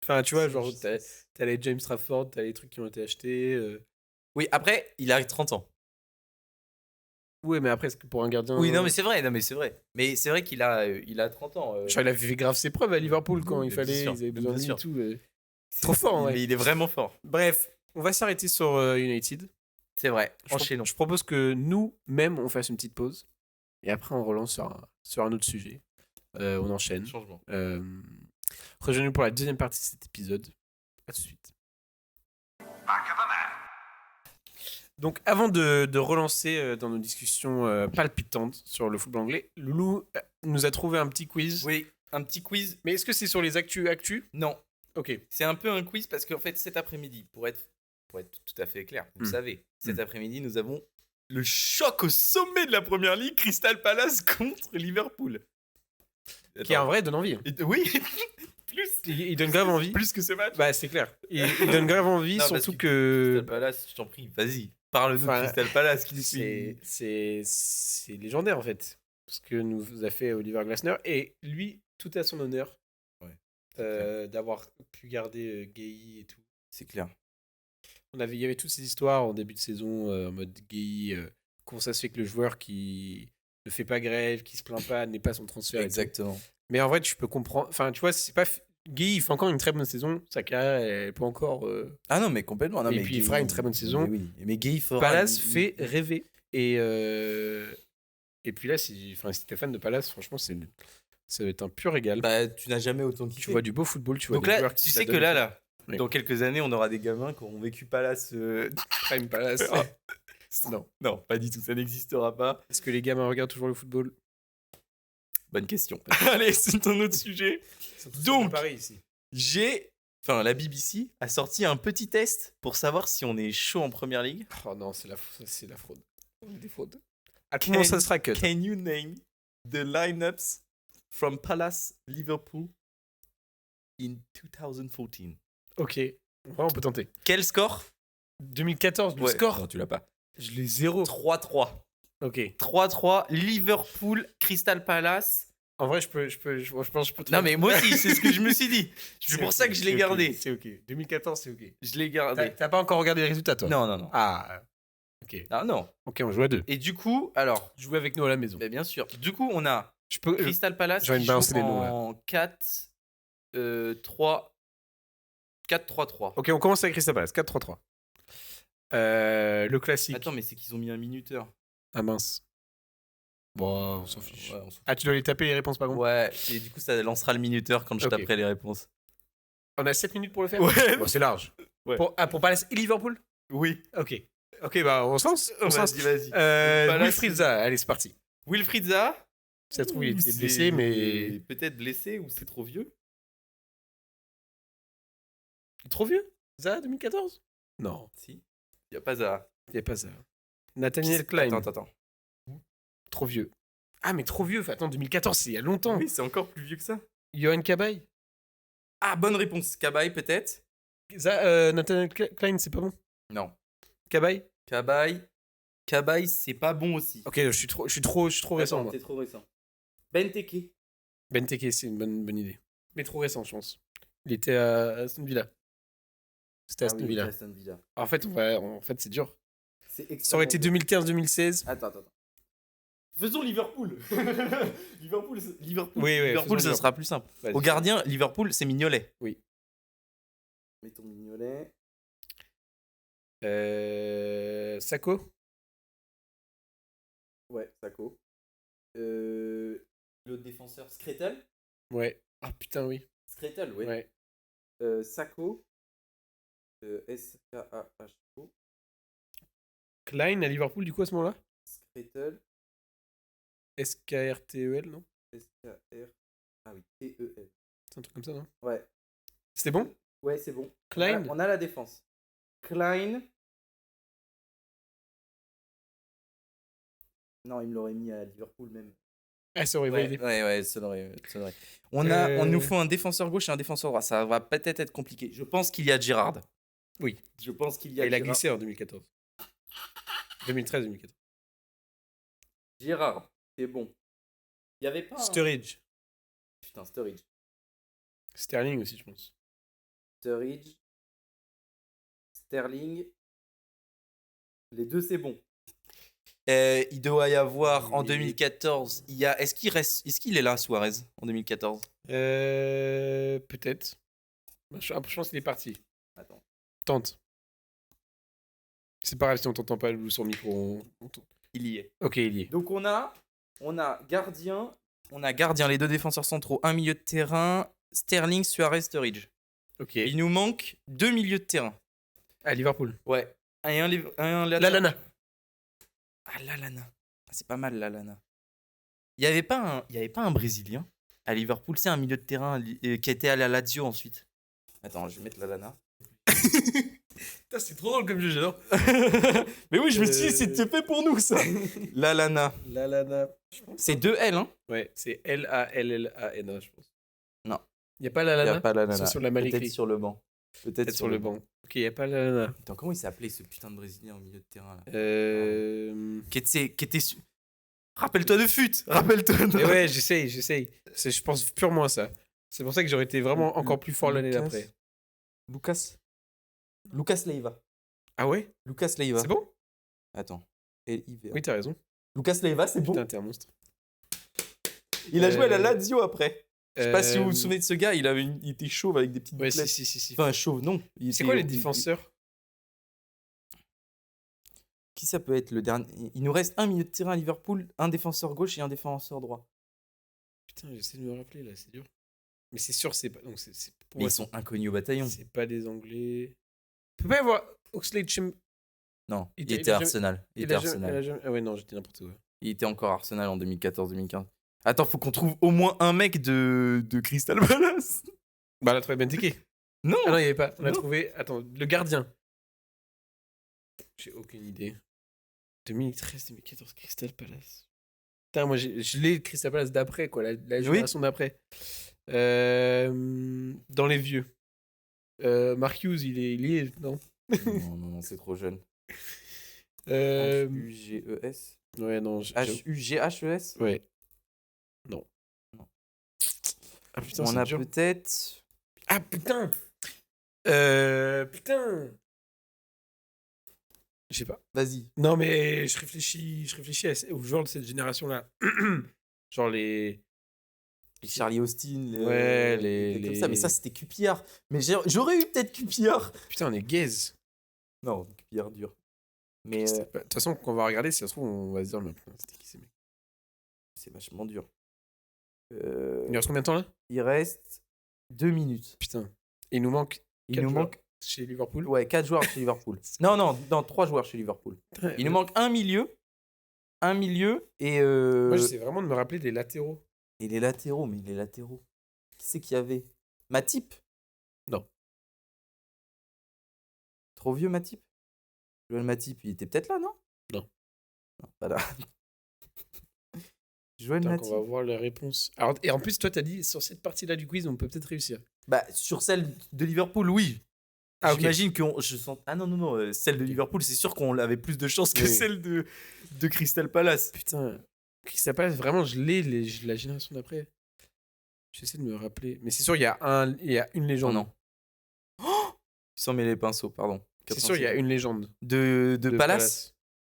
Enfin, tu vois, genre, t'as les James Trafford, t'as les trucs qui ont été achetés. Oui, après, il a 30 ans. Oui, mais après, est-ce que pour un gardien. Oui, non, mais c'est vrai. Mais c'est vrai qu'il a 30 ans. Genre, il a fait grave ses preuves à Liverpool quand il fallait. Ils avaient besoin de lui et tout. Trop fort, ouais. Mais il est vraiment fort. Bref, on va s'arrêter sur United. C'est vrai. Enchaînons. Je propose que nous-mêmes, on fasse une petite pause. Et après, on relance sur un autre sujet. On enchaîne. Changement. Rejoignez-nous pour la deuxième partie de cet épisode. À tout de suite. Donc, avant de relancer dans nos discussions palpitantes sur le football anglais, Loulou nous a trouvé un petit quiz. Oui, un petit quiz. Mais est-ce que c'est sur les actus? Non. Ok. C'est un peu un quiz parce qu'en fait, cet après-midi, pour être tout à fait clair, vous le savez, cet après-midi, nous avons le choc au sommet de la Première Ligue, Crystal Palace contre Liverpool. Qui en vrai donne envie. Oui. Il donne grave envie. Plus que ce match. Bah, c'est clair. Il donne grave envie, non, surtout que. Crystal Palace, je t'en prie, vas-y. Parle-nous de Crystal Palace. C'est légendaire en fait. Ce que nous a fait Oliver Glasner. Et lui, tout à son honneur. D'avoir pu garder Gueye et tout. C'est clair. Il y avait toutes ces histoires en début de saison en mode Gueye. Comment ça se fait que le joueur qui ne fait pas grève, qui se plaint pas, n'est pas son transfert. Exactement. Mais en vrai, tu peux comprendre. Enfin, tu vois, c'est pas. Guy, il fait encore une très bonne saison. Sa carrière, elle peut encore. Ah non, mais complètement. Non, et mais puis, il fera une très bonne saison. Mais Guy fera. Palace fait rêver. Et puis là, si t'es fan de Palace, franchement, ça va être un pur régal. Bah, tu n'as jamais autant kiffé. Tu vois du beau football, tu vois. Donc là, tu sais que là, oui. Dans quelques années, on aura des gamins qui auront vécu Palace. Prime Palace. Non, pas du tout. Ça n'existera pas. Est-ce que les gamins regardent toujours le football? Bonne question. Allez, c'est un autre sujet. Donc, ici. la BBC a sorti un petit test pour savoir si on est chaud en Première Ligue. Oh non, c'est la fraude. Des fraudes. À tout moment, ça sera cut. Can you name the lineups from Palace Liverpool in 2014? Ok, on peut tenter. Quel score? 2014, le score? Non, tu l'as pas. Je l'ai 0. 3-3. Ok. 3-3, Liverpool, Crystal Palace. En vrai, je pense que je peux. Non, mais moi aussi, c'est ce que je me suis dit. C'est pour ça que je l'ai gardé. C'est ok. 2014, c'est ok. Je l'ai gardé. T'as pas encore regardé les résultats, toi? Non. Ah, ok. Ah non. Ok, on joue à 2. Et du coup, alors. Jouez avec nous à la maison. Bien sûr. Du coup, on a Crystal Palace qui joue en 4-3-3. Ok, on commence avec Crystal Palace. 4-3-3. Le classique. Attends, mais c'est qu'ils ont mis un minuteur. Ah mince. Bon, on s'en fiche. Ouais, Ah, tu dois les taper les réponses par contre? Ouais, et du coup, ça lancera le minuteur quand je taperai les réponses. On a 7 minutes pour le faire? Ouais. Bon, c'est large. Ouais. Pour Palace et Liverpool? Oui. Ok, bah on se lance. Vas-y. Wilfried Zaha, allez, c'est parti. Wilfried Zaha? Ça se trouve, il était blessé, mais. Peut-être blessé ou c'est trop vieux? Trop vieux? Zaha 2014? Non. Si. Il n'y a pas Zaha. Il n'y a pas Zaha. Nathaniel Klein. Attends. Trop vieux. Ah, mais trop vieux. Attends, 2014, c'est il y a longtemps. Oui, c'est encore plus vieux que ça. Johan Cabaye. Ah, bonne réponse. Cabaye, peut-être. Nathaniel Klein, c'est pas bon? Non. Cabaye, c'est pas bon aussi. Ok, je suis trop récent. Moi. T'es trop récent. Benteke. Benteke, c'est une bonne idée. Mais trop récent, je pense. Il était à Aston Villa. C'était Ah Aston oui, Villa. Aston Villa. En fait, c'est dur. C'est Ça aurait été extrêmement dur. 2015-2016. Attends. Faisons Liverpool. Liverpool, Oui, Liverpool, faisons ça sera plus simple. Vas-y. Au gardien, Liverpool, c'est Mignolet. Oui. Mettons Mignolet. Sako. Ouais, Sako. L'autre défenseur, Skretel. Ouais. Ah putain, oui. Skretel, ouais. Sako. S-K-A-H-O. Klein à Liverpool, du coup, à ce moment-là. Skretel. S-K-R-T-E-L, non? S-K-R. Ah oui, T-E-L. C'est un truc comme ça, non? Ouais. C'était bon? Ouais, c'est bon. Klein. On a la défense. Klein. Non, il me l'aurait mis à Liverpool même. Ah, ça aurait validé. Ouais, ça l'aurait. On nous faut un défenseur gauche et un défenseur droit. Ça va peut-être être compliqué. Je pense qu'il y a Girard. Oui. Je pense qu'il y a Et il a Girard. glissé en 2014. 2013-2014. Girard, c'est bon. Il y avait pas. Sturridge. Putain, Sturridge. Sterling aussi, je pense. Sturridge. Sterling. Les deux, c'est bon. Il doit y avoir en 2014. Il y a. Est-ce qu'il est là, Suarez, en 2014? Peut-être. Je pense qu'il est parti. Attends. Tente. C'est pas grave si on t'entend pas sur le micro. Il y est. Ok, il y est. Donc on a gardien. On a gardien, les deux défenseurs centraux, un milieu de terrain, Sterling, Suarez, Sturridge. Ok. Il nous manque deux milieux de terrain. À Liverpool. Ouais. Un Lallana. Ah, Lallana. Ah, c'est pas mal, Lallana. Il y avait pas un Brésilien à Liverpool, c'est un milieu de terrain qui était allé à la Lazio ensuite. Attends, je vais mettre Lallana. Putain, c'est trop drôle comme jeu, j'adore. Mais oui, je me suis dit, c'était fait pour nous ça. Lallana. Lallana. C'est deux L, hein? Ouais, c'est L-A-L-L-A-N-A, je pense. Non. Il y a pas Il Lallana. n'y a pas Lallana. Sur la mal Peut-être écrit. sur le banc. Peut-être sur le banc. Ok, il y a pas Lallana. Attends, comment il s'appelait ce putain de Brésilien au milieu de terrain là? Qui était Rappelle-toi de Fut. Rappelle-toi de. Mais ouais, j'essaye. Je pense purement à ça. C'est pour ça que j'aurais été vraiment encore plus fort l'année d'après. Lucas Leiva. Ah ouais? Lucas Leiva. C'est bon? Attends. L-I-V-A. Oui, t'as raison. Lucas Leiva, c'est bon. Putain, t'es un monstre. Il a joué à la Lazio après. Je sais pas si vous vous Euh, souvenez de ce gars, il était chauve avec des petites Ouais, bouclettes. si. Enfin, chauve, non. C'est quoi les défenseurs? Qui ça peut être le dernier? Il nous reste un milieu de terrain à Liverpool, un défenseur gauche et un défenseur droit. Putain, j'essaie de me rappeler là, c'est dur. Mais c'est sûr, c'est pas. Donc pour Mais moi, ils sont inconnus au bataillon. c'est pas des Anglais. Peut pas y avoir Oxlade Chamberlain. Non, il Il était a à Arsenal. Ah ouais, non, j'étais n'importe quoi. Il était encore à Arsenal en 2014-2015. Attends, faut qu'on trouve au moins un mec de Crystal Palace. Bah, on a trouvé Benteke. Non. Ah non, il y avait pas. On a Non. trouvé. Attends, le gardien. J'ai aucune idée. 2013-2014, Crystal Palace. Putain, moi, je l'ai Crystal Palace d'après, quoi. La génération d'après. Dans les vieux. Mark Hughes, il y est, non? Non, c'est trop jeune. Euh, H-U-G-E-S. Ouais, non. H-U-G-H-E-S. Ouais. Non. Non. Ah putain, On c'est a dur. peut-être. Ah putain! Putain! Je sais pas. Vas-y. Non, mais je réfléchis aux joueurs de cette génération-là. Genre les. Les Charlie Austin. Ouais, les comme ça. Mais ça, c'était Cupillard. Mais j'aurais eu peut-être Cupillard. Putain, on est gaze. Non, Cupillard dur. Mais De toute façon, quand on va regarder, si ça se trouve, on va se dire, mais putain, c'était qui ces mecs? c'est vachement dur. Il nous reste combien de temps là? Il reste 2 minutes. Putain. Il nous manque. Il nous manque chez Liverpool. ouais, 4 joueurs chez Liverpool. Non, 3 joueurs chez Liverpool. Il nous manque un milieu et Moi, j'essaie vraiment de me rappeler des latéraux. et les latéraux. Mais les latéraux, qui c'est qu'il y avait? Matip? Non. Trop vieux Matip? Joël Matip, il était peut-être là, non? Non. Non, pas là. Joël Attends, Matip. on va voir la réponse. Alors, et en plus, toi, t'as dit sur cette partie-là du quiz, on peut peut-être réussir. Bah, sur celle de Liverpool, oui. Ah, ok. J'imagine que je sens. Ah non, celle de Liverpool, c'est sûr qu'on avait plus de chance que Oui. celle de Crystal Palace. Putain. Crystal Palace, vraiment, je l'ai la génération d'après. J'essaie de me rappeler. Mais c'est sûr, il y a une Oh légende. non. Oh, il s'en met les pinceaux, pardon. C'est sûr, il y a une légende. De de Palace.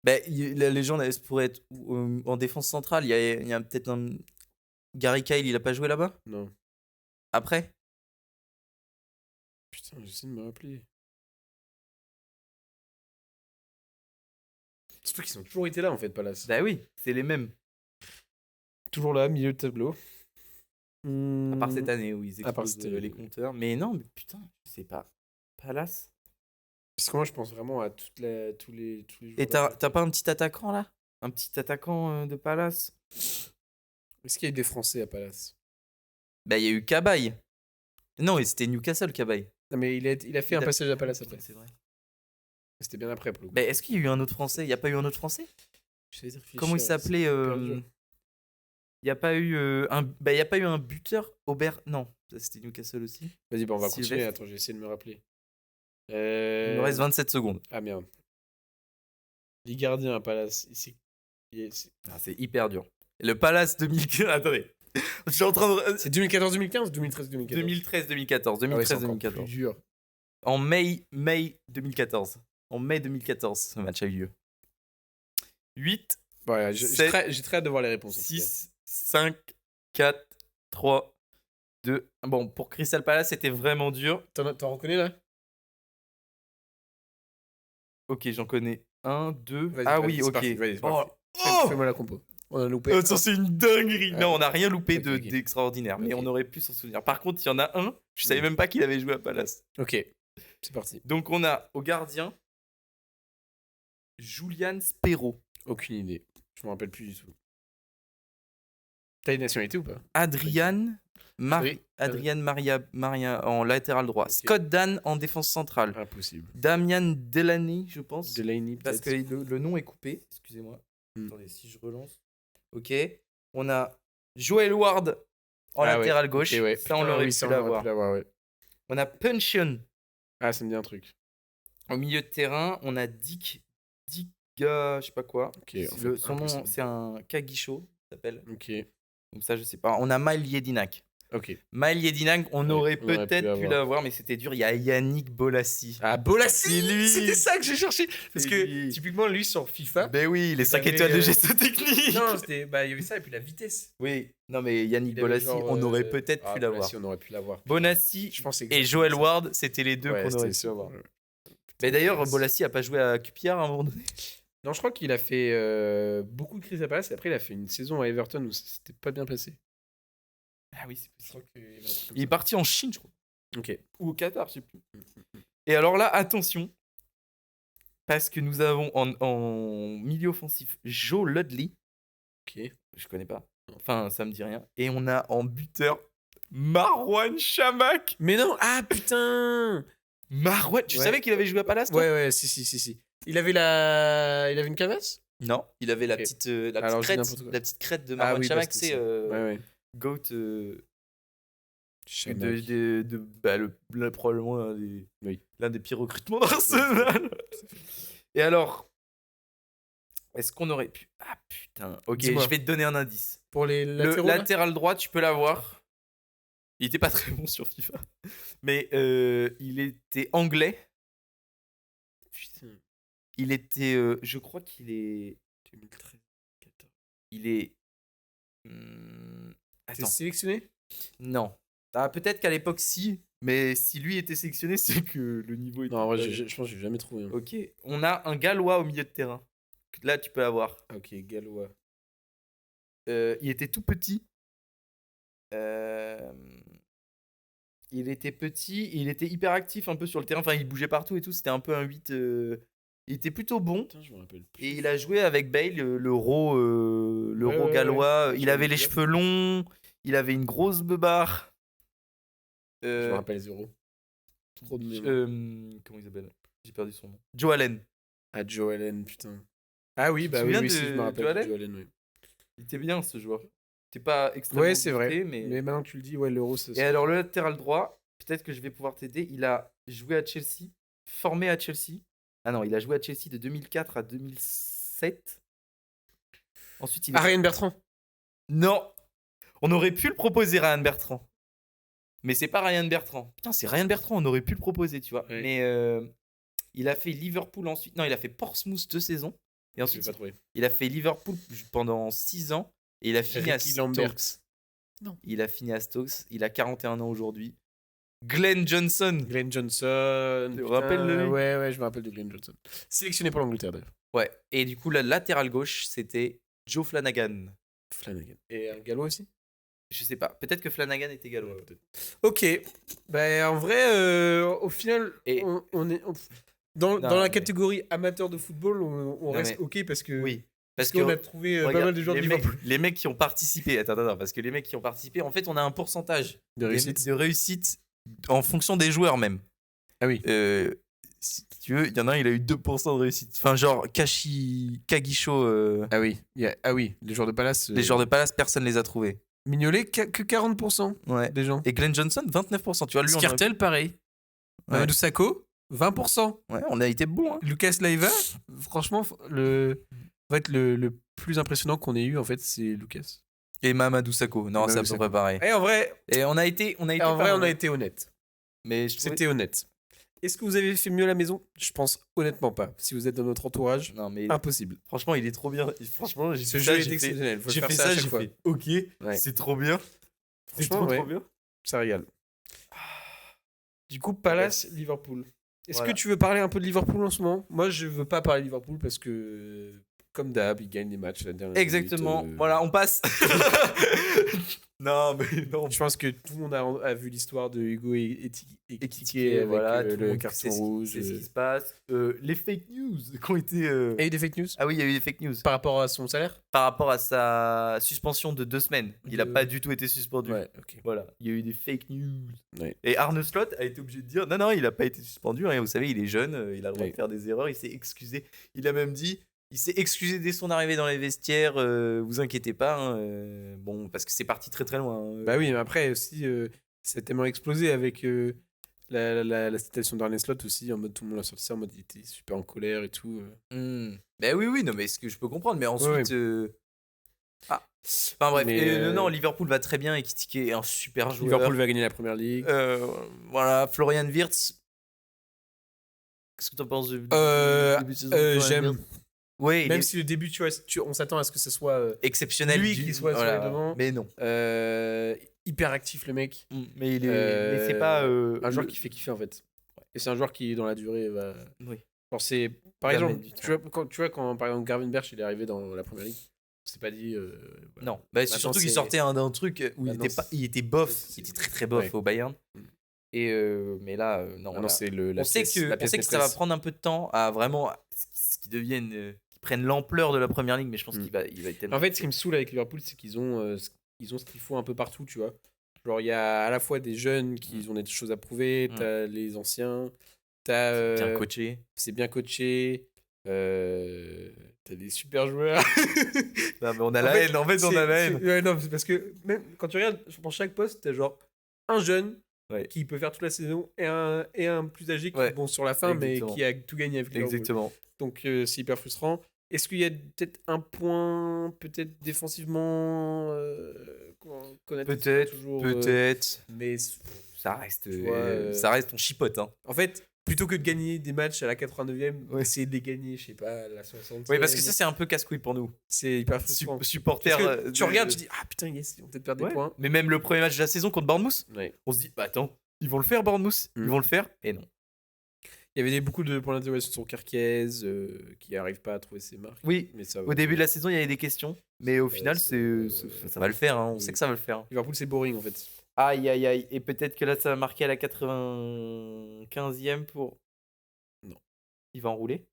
Bah, la légende, elle pourrait être en défense centrale. Il y a peut-être un. Gary Cahill, il a pas joué là-bas Non. après? Putain, j'essaie de me rappeler. Surtout qu'ils ont toujours été là, en fait, Palace. Bah oui, c'est les mêmes. Toujours là, milieu de tableau. À part cette année où ils À part explosent cette année, les oui. compteurs. Mais non, mais putain, je sais pas. Palace. Parce que moi, je pense vraiment à tous les joueurs. Et t'as pas un petit attaquant là? Un petit attaquant de Palace? Est-ce qu'il y a eu des Français à Palace? Bah, il y a eu Cabaye. Non, et c'était Newcastle, Cabaye. Non, mais il a fait un passage à Palace Putain, après. c'est vrai. C'était bien après, pour le coup. Bah, est-ce qu'il y a eu un autre Français? Il y a pas eu un autre Français? J'essaie de réfléchir, Comment il c'est s'appelait hyper dur. Il n'y a pas eu il y a pas eu un buteur Aubert. Non, ça c'était Newcastle aussi. Vas-y, on va Sylvestre. continuer. Attends, je vais essayer de me rappeler. Il me reste 27 secondes. Ah merde. Les gardiens à Palace. C'est hyper dur. Le Palace 2015. Attendez. Je suis en train de. C'est 2014-2015 2013-2014 2013-2014. Ah ouais, c'est encore 2013-2014. plus dur. En mai 2014. En mai 2014, ce match a eu lieu. 8, Voilà, j'ai très hâte de voir les réponses. 6, 5, 4, 3, 2. Bon, pour Crystal Palace, c'était vraiment dur. T'en reconnais là? Ok, j'en connais 1, 2. Vas-y, Ah vas-y, oui, c'est ok. parti, vas-y, c'est parti. Oh Fais-moi la compo. On a loupé. Ça, c'est une dinguerie. Non, on n'a rien loupé Ok, ok. d'extraordinaire, mais Ok. on aurait pu s'en souvenir. Par contre, il y en a un, je savais même pas qu'il avait joué à Palace. Ok, c'est parti. Donc, on a au gardien Julian Spero, Aucune idée. Je me rappelle plus du tout. T'as une nationalité ou pas? Adrian Oui. Maria en latéral droit, Ok. Scott Dan en défense centrale, Impossible. Damian Delaney, je pense, Delaney, parce que peut-être. le nom est coupé. Excusez-moi. Hmm. Attendez, si je relance. Ok. On a Joel Ward en Ah ouais, latéral gauche. ok, ouais. Ça, on Putain, l'aurait oui, pu ça, on aurait l'avoir. pu l'avoir, ouais. On a Puncheon Ah, ça me dit un truc. au milieu de terrain. On a Dick je sais pas quoi. Ok, en fait, Son nom, impossible. c'est un Kagisho, s'appelle. Ok, Donc ça, je sais pas. On a Maël Yedinak. ok. Maël Yedinak, on Ouais, aurait on aurait peut-être pu pu l'avoir, mais c'était dur. Il y a Yannick Bolassi. Ah, Bolassi, C'est lui. c'était ça que j'ai cherché. Parce C'est que lui. typiquement, lui, sur FIFA. Ben oui, les 5 avait, étoiles de gestion technique. Non, c'était, il y avait ça et puis la vitesse. Oui, non mais Yannick Il avait Bolassi, genre, on aurait peut-être pu l'avoir. Bolassi, on aurait pu l'avoir. Bonassi Je pense et Joel Ward, c'était les deux qu'on aurait pu pu avoir. Mais d'ailleurs, Bolassi a pas joué à QPR à un moment donné. Non, je crois qu'il a fait beaucoup de crises à Palace et après il a fait une saison à Everton où ça s'était pas bien passé. Ah oui, c'est Je possible. crois que Il est parti en Chine, je crois. Ok. Ou au Qatar, je sais plus. Et alors là, attention. Parce que nous avons en milieu offensif Joe Ludley. Ok. Je connais pas. Enfin, ça me dit rien. Et on a en buteur Marwan Chamakh. Mais non, ah putain. Marwan, tu savais qu'il avait joué à Palace, toi? Ouais, si. Il avait une canvas? Non, il avait la Ok. petite Alors, je dis crête, n'importe quoi. la petite crête de Ah Marwan oui, Chamakh, c'était c'est ça. Ouais. GOAT Chamakh. probablement l'un des, Oui. l'un des pires recrutements d'Arsenal. Et alors, est-ce qu'on aurait pu... Ah putain, ok, Dis-moi. je vais te donner un indice. Pour les Le latéraux, là latéral droit, tu peux l'avoir. Il était pas très bon sur FIFA. Mais il était anglais. Putain. Il était... je crois qu'il est... 2013, 14. Il est... T'es Attends. sélectionné? Non. Ah, peut-être qu'à l'époque, si. Mais si lui était sélectionné, c'est que le niveau était... Non, en vrai, pas- je pense que j'ai jamais trouvé. Ok. On a un Gallois au milieu de terrain. Là, tu peux l'avoir. Ok, gallois. Il était tout petit. Il était petit. Il était hyper actif un peu sur le terrain. Enfin, il bougeait partout et tout. C'était un peu un 8. Il était plutôt bon. Putain, je me rappelle plus. Et il a joué avec Bale, l'euro Ouais, gallois. ouais. Il avait les cheveux longs. Il avait une grosse beubare. Je me rappelle zéro. Trop de mémoire. Comment il s'appelle? J'ai perdu son nom. Joe Allen. Ah, Joe Allen, putain. Ah oui, Tu te bah souviens oui, de si, je me rappelle Joe de Allen Joe Allen, oui. Il était bien ce joueur. T'es pas extrêmement Ouais, c'est vrai. boosté, Mais maintenant que tu le dis, ouais, l'euro, c'est Et alors le latéral droit, peut-être que je vais pouvoir t'aider. Il a joué à Chelsea, formé à Chelsea. Ah non, il a joué à Chelsea de 2004 à 2007. Ensuite, il est... Ariane Bertrand. Non. On aurait pu le proposer, Ryan Bertrand. Mais c'est pas Ryan Bertrand. Putain, c'est Ryan Bertrand, on aurait pu le proposer, tu vois. Ouais. Mais il a fait Liverpool ensuite. Non, il a fait Portsmouth 2 saisons. Et Je ensuite, vais pas trouver. il a fait Liverpool pendant 6 ans. Et il a fini à Ricky Lambert. Stokes. Non. Il a fini à Stokes. Il a 41 ans aujourd'hui. Glenn Johnson. Glenn Johnson. Tu te rappelles de lui? Ouais, je me rappelle de Glenn Johnson. Sélectionné pour l'Angleterre d'ailleurs. Ouais. Et du coup, la latérale gauche, c'était Joe Flanagan. Flanagan. Et un gallois aussi. Je sais pas. Peut-être que Flanagan était gallois. Ouais, peut-être. Ok. Ben, en vrai, au final, Et- on est dans Non, la mais- non, amateur de football, on Non, reste mais- ok parce que Oui. parce Parce qu'on que a trouvé pas regarde, mal de joueurs de les mecs, Liverpool. les mecs qui ont participé. Attends, parce que les mecs qui ont participé, en fait, on a un pourcentage De réussite. de réussite en fonction des joueurs même. Ah oui. Si tu veux, il y en a un, il a eu 2% de réussite. Enfin, genre Kagisho, Ah oui. Ah oui. Les joueurs de Palace. les joueurs de Palace, personne les a trouvés. Mignolet, que 40% Ouais. des gens. Et Glenn Johnson, 29%. Tu vois, lui, on aurait- Skrtel, pareil. Ouais. Mamadou Sakho, 20%. Ouais, on a été bon. Hein. Lucas Leiva, franchement, en fait, le plus impressionnant qu'on ait eu, en fait, c'est Lucas. Et Mamadou Sakho. Non, Mamadou c'est à peu Sakho. près pareil. Et en vrai, Et on a été on pas mal. a été honnête. Mais je trouvais- C'était honnête. Est-ce que vous avez fait mieux à la maison? Je pense honnêtement pas. Si vous êtes dans notre entourage, Non, mais impossible. franchement, il est trop bien. Franchement, j'ai Ce fait jeu ça, est j'ai fait- exceptionnel. Faut j'ai faire fait ça à ça, chaque j'ai fois. fait OK, Ouais. c'est trop bien. C'est Franchement, trop ouais. bien. Ça régale. Du coup, Palace, Liverpool. Est-ce Voilà. que tu veux parler un peu de Liverpool en ce moment? Moi, je veux pas parler de Liverpool parce que, comme d'hab, ils gagnent des matchs à la dernière Exactement. minute, Voilà, on passe. Non, mais non. Je pense que tout le monde a vu l'histoire de Hugo et Ekitike Et avec voilà, tout le monde carton sait rouge. C'est ce qui se passe. Les fake news qui ont été. Il y a eu des fake news Ah oui, il y a eu des fake news. par rapport à son salaire? Par rapport à sa suspension de 2 semaines. Il n'a De- pas du tout été suspendu. Ouais, ok. Voilà, il y a eu des fake news. Ouais. Et Arne Slot a été obligé de dire non, il n'a pas été suspendu. Hein, vous savez, il est jeune, il a le droit Ouais. de faire des erreurs. Il s'est excusé. Il a même dit il s'est excusé dès son arrivée dans les vestiaires. Vous inquiétez pas. Hein, bon, parce que c'est parti très très loin. Hein. Bah oui, mais après aussi, ça a tellement explosé avec la citation d'Arne Slot aussi, en mode tout le monde l'a sorti ça, en mode il était super en colère et tout. Ben oui, non, mais ce que je peux comprendre. Mais ensuite. Enfin bref, Mais, non, Liverpool va très bien et Ekitike est un super joueur. Liverpool va gagner la première ligue. Voilà, Florian Wirtz. Qu'est-ce que t'en penses du début de saison de Florian J'aime. Wirtz Oui, il Même est si le début, tu vois, on s'attend à ce que ce soit exceptionnel. lui qui soit sur les devants. Mais non. hyper actif, le mec. Mais il est. Mais c'est pas. Un joueur qui fait kiffer, en fait. Et c'est un joueur qui, dans la durée, va. Oui. Genre, c'est. Par Va exemple, mettre du tu vois, quand par exemple Garvin Berch il est arrivé dans la première ligue, on s'est pas dit. Voilà. Non. Bah, c'est Maintenant, surtout qu'il c'est- sortait d'un truc où Maintenant, il était bof. c'est- Il était très très bof Ouais. au Bayern. Mm. Et mais là, non. Maintenant, là, c'est on sait que ça va prendre un peu de temps à vraiment. Ce qui devienne. Qu'ils prennent l'ampleur de la première ligue, mais je pense Mm. qu'il va être tellement. En fait, ce qui me saoule avec Liverpool, c'est qu'ils ont ce qu'il faut un peu partout, tu vois. Genre, il y a à la fois des jeunes qui ont des choses à prouver, t'as les anciens, t'as. bien coaché. C'est bien coaché. T'as des super joueurs. Non, mais on a En la fait, haine. En fait, on a la haine. Ouais, non, c'est parce que même quand tu regardes, pour chaque poste, t'as genre un jeune Ouais. qui peut faire toute la saison et un plus âgé qui Ouais. est bon sur la fin, Exactement. mais qui a tout gagné avec Liverpool. Exactement. Donc c'est hyper frustrant. Est-ce qu'il y a peut-être un point, peut-être défensivement, Konaté, c'est Peut-être, pas toujours, peut-être. mais Ça reste, tu vois, ça reste ton chipote. Hein. en fait, plutôt que de gagner des matchs à la 89e, Ouais. essayer de les gagner, je sais pas, à la 60e. Oui, parce que ça, c'est un peu casse-couille pour nous. c'est hyper frustrant. Supporters. Parce que tu regardes, tu dis ah putain yes, ils vont peut-être perdre Ouais. des points. Mais même le premier match de la saison contre Bournemouth, Ouais. on se dit, bah attends, ils vont le faire, Bournemouth. Ils Mm. vont le faire. Et non. Il y avait beaucoup de points d'interrogation sur Kerkez qui n'arrive pas à trouver ses marques. Oui, Mais ça va. au début de la saison, il y avait des questions. Mais au final, ça va le faire. Hein. On oui. sait que ça va le faire. Liverpool c'est boring en fait. Aïe, aïe, aïe. Et peut-être que là, ça va marquer à la 95e pour. Non. Il va enrouler.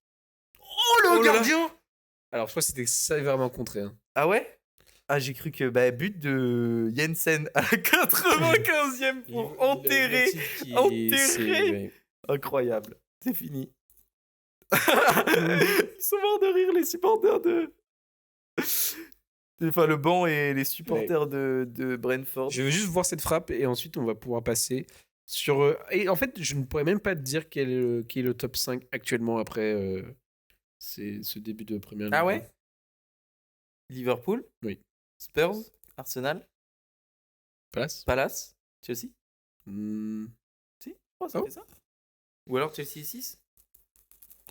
Oh, Oh le là là. gardien! Alors je crois que c'était sévèrement contré. Hein. Ah ouais? Ah, j'ai cru que but de Jensen à la 95e pour enterrer. Enterré. Incroyable. C'est fini. Ils sont morts de rire, les supporters de. Enfin, le banc et les supporters de Brentford. Je veux juste voir cette frappe et ensuite on va pouvoir passer sur. Et en fait, je ne pourrais même pas te dire qui est le top 5 actuellement après ce début de première ligue. Ah ouais? Liverpool? Oui. Spurs? Arsenal? Palace. Chelsea. Hmm, Si, oh, ça Oh. fait ça. Ou alors Chelsea 6.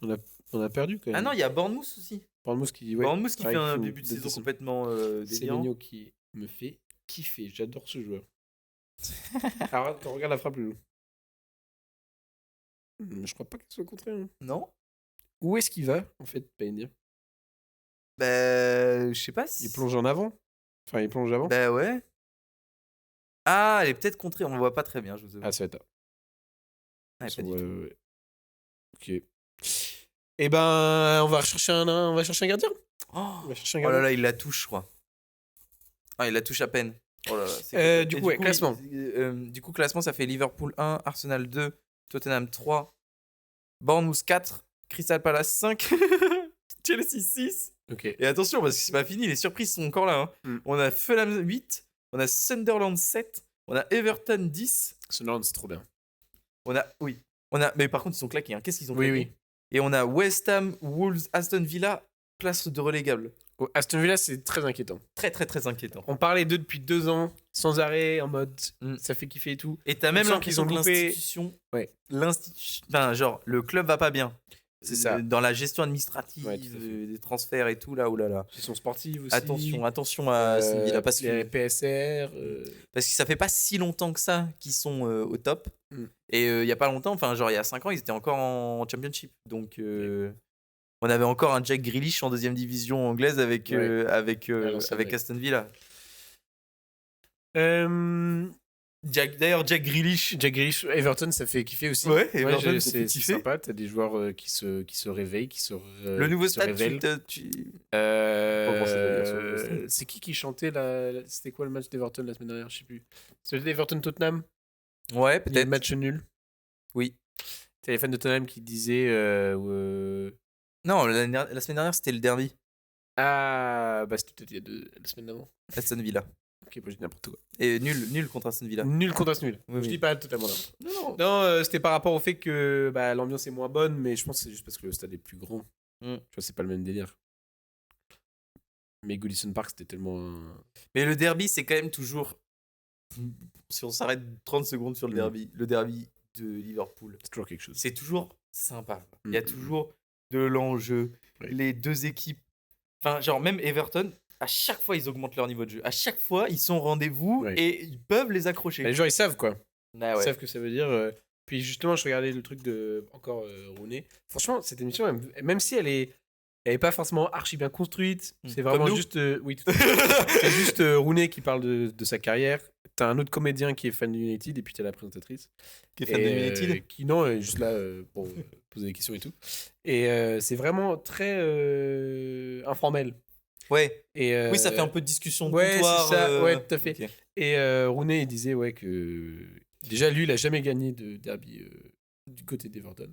On a perdu quand même. Ah non, il y a Bournemouth aussi. Bournemouth qui Bournemouth qui ouais, fait un qui début de fait saison des- complètement C'est délirant. Menio qui me fait kiffer. J'adore ce joueur. Alors, attends, regarde la frappe, Loulou. Je crois pas qu'il soit contré. Hein. Non. Où est-ce qu'il va, en fait, Painter? Bah, je sais pas si. Il plonge en avant. Enfin, il plonge avant. Bah ouais. Ah, elle est peut-être contrée, on voit pas très bien, je vous avoue. Ah, ça va être là. Ah, Ça, pas du tout. ouais. Ok. Eh ben, on va chercher un gardien. Oh, On va chercher un oh là gardien. là, il la touche, je crois. Ah, il la touche à peine. Oh là là, c'est Du Et coup, ouais, classement. Du coup, classement, ça fait Liverpool 1, Arsenal 2, Tottenham 3, Bournemouth 4, Crystal Palace 5, Chelsea 6. Ok. Et attention, parce que c'est pas fini, les surprises sont encore là. Hein. Mm. On a Fulham 8, on a Sunderland 7, on a Everton 10, Sunderland, c'est trop bien. mais par contre, ils sont claqués. Hein. Qu'est-ce qu'ils ont Oui, claqué oui. Et on a West Ham, Wolves, Aston Villa, place de relégable. Oh, Aston Villa, c'est très inquiétant. Très, très, très inquiétant. On parlait d'eux depuis 2 ans, sans arrêt, en mode ça fait kiffer et tout. Et t'as On même sent l'impression qu'ils ont que loupé- l'institution. Ouais. Enfin, genre, le club va pas bien. C'est ça. Dans la gestion administrative, Ouais, tout à fait. des transferts et tout, là, oh là là. Ils sont sportifs aussi. Attention à Aston Villa, parce les que PSR. ça fait pas si longtemps que ça qu'ils sont au top. Mm. Et il y a pas longtemps, enfin, genre, il y a 5 ans, ils étaient encore en Championship. Donc, on avait encore un Jack Grealish en deuxième division anglaise avec l'ancienne, Aston Villa. Euh, D'ailleurs, Jack Grealish. Jack Grealish, Everton, ça fait kiffer aussi. Ouais, Everton, ça fait c'est kiffer. sympa. T'as des joueurs qui se réveillent, Le nouveau qui se stade, révèlent. Pas grand-chose à dire sur le nouveau stade. C'est qui chantait c'était quoi le match d'Everton la semaine dernière? Je sais plus. C'était d'Everton-Tottenham. Ouais, Il y a peut-être. le match nul. Oui. T'as les fans de Tottenham qui disaient. Non, la semaine dernière, c'était le derby. Ah, bah c'était peut-être il y a la semaine d'avant. Aston Villa. Ok, moi je dis n'importe quoi. Et nul contre Aston Villa. Nul contre Aston Villa. Oui, Je oui. dis pas totalement là. Non. Non, c'était par rapport au fait que l'ambiance est moins bonne, mais je pense que c'est juste parce que le stade est plus grand. Mm. Tu vois, c'est pas le même délire. Mais Goodison Park, c'était tellement. Mais le derby, c'est quand même toujours. Si on s'arrête 30 secondes sur le derby de Liverpool, C'est toujours quelque chose. c'est toujours sympa. Quoi. Il Mm. y a toujours de l'enjeu. Oui. Les deux équipes. Enfin, genre, même Everton, à chaque fois, ils augmentent leur niveau de jeu. À chaque fois, ils sont au rendez-vous Oui. et ils peuvent les accrocher. Les joueurs, ils savent quoi. Ah Ils ouais. savent que ça veut dire. Puis justement, je regardais le truc de encore Rooney. Franchement, cette émission, même si elle est pas forcément archi bien construite, c'est Comme vraiment nous. juste. Oui, tout à fait. C'est juste Rooney qui parle de sa carrière. T'as un autre comédien qui est fan de United et puis t'as la présentatrice. Qui est fan de United. Qui non, est juste là pour poser des questions et tout. Et c'est vraiment très informel. Ouais. Et, Oui, ça fait un peu de discussion de ouais, comptoir. c'est ça, ouais, tout à fait. Ok. Et Rooney, il disait ouais, que déjà, lui, il a jamais gagné de derby du côté d'Everton.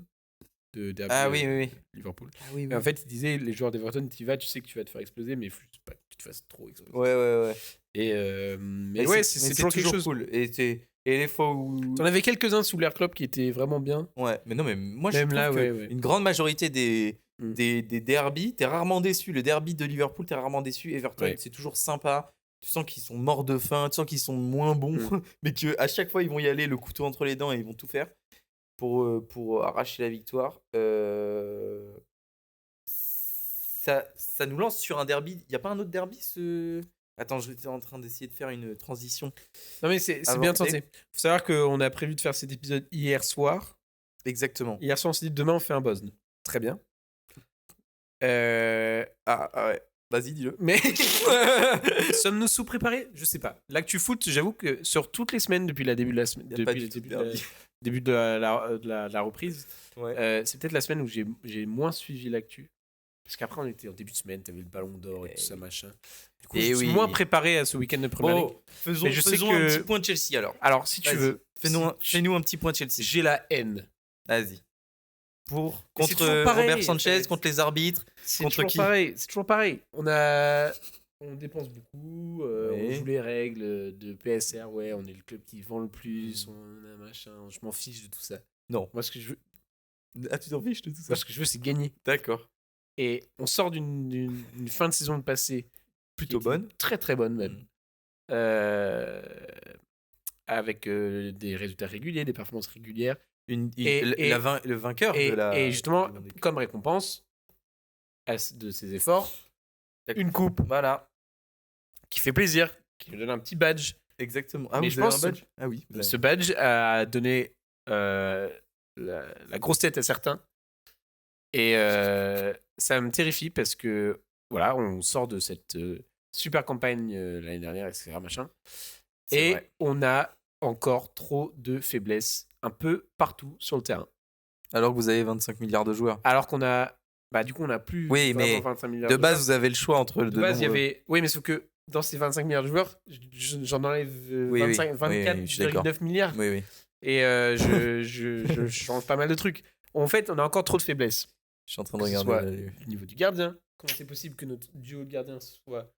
De derby Ah oui. Liverpool. Ah oui, Et en fait, il disait les joueurs d'Everton, tu vas, tu sais que tu vas te faire exploser, mais il faut juste pas que tu te fasses trop exploser. Ouais. Et mais ouais, c'est toujours quelque chose. cool. Et les fois où. T'en avais quelques-uns sous l'air club qui étaient vraiment bien. Ouais, mais non, mais moi, je Même trouve là, que ouais. une grande majorité des Mm. derbies, t'es rarement déçu. Le derby de Liverpool, t'es rarement déçu. Everton, Ouais. c'est toujours sympa. Tu sens qu'ils sont morts de faim, tu sens qu'ils sont moins bons, mais qu'à chaque fois, ils vont y aller le couteau entre les dents et ils vont tout faire pour arracher la victoire. Ça nous lance sur un derby. Il n'y a pas un autre derby Attends, j'étais en train d'essayer de faire une transition. Non, mais c'est Avancé. bien tenté. Faut savoir qu'on a prévu de faire cet épisode hier soir. Exactement. Hier soir, on s'est dit demain, on fait un Bosne. Très bien. Ah ouais. Vas-y, dis-le. Mais sommes-nous sous-préparés? Je sais pas. L'actu foot, j'avoue que sur toutes les semaines depuis le début de la semaine, Y a pas depuis du le tout de début de la reprise, Ouais. c'est peut-être la semaine où j'ai moins suivi l'actu. Parce qu'après, on était en début de semaine, t'avais le ballon d'or et tout ça, machin. Du coup, je suis moins préparé à ce week-end de Premier League. Faisons Mais je sais un que- petit point de Chelsea alors. Alors, si tu Vas-y. veux, Fais-nous un petit point de Chelsea. j'ai la haine. Vas-y. Mais c'est Contre toujours pareil. Robert Sanchez, contre les arbitres. C'est Contre toujours qui pareil. C'est toujours pareil. On dépense beaucoup, on Ouais. joue les règles de PSR, ouais, on est le club qui vend le plus, on a machin, je m'en fiche de tout ça. Non. Moi, ce que je veux, Ah, tu t'en fiches de tout ça. moi, ce que je veux, c'est gagner. D'accord. Et on sort d'une fin de saison passée Plutôt qui était bonne. très très bonne même. Mm. avec des résultats réguliers, des performances régulières. Le vainqueur de la. Et justement, du Monde des Clubs. comme récompense de ses efforts, une coupe Voilà, qui fait plaisir, qui nous donne un petit badge. exactement. Ah, Mais vous je avez pense un badge Ah oui. vous avez- Ce badge a donné la grosse tête à certains. Et ça me terrifie parce que, voilà, on sort de cette super campagne l'année dernière, etc. Machin. C'est Et vrai. on a encore trop de faiblesses un peu partout sur le terrain. Alors que vous avez 25 milliards de joueurs. Alors qu'on a. Bah, du coup, on a plus Oui, vraiment mais 25 milliards de de base, joueurs. vous avez le choix entre le De base, il y avait. Oui, mais sauf que dans ces 25 milliards de joueurs, j'en enlève Oui, 24,9 milliards. Oui, oui. Et je change pas mal de trucs. En fait, on a encore trop de faiblesses. Je suis en train de Que ce regarder. soit là. au niveau du gardien. Comment c'est possible que notre duo de gardiens soit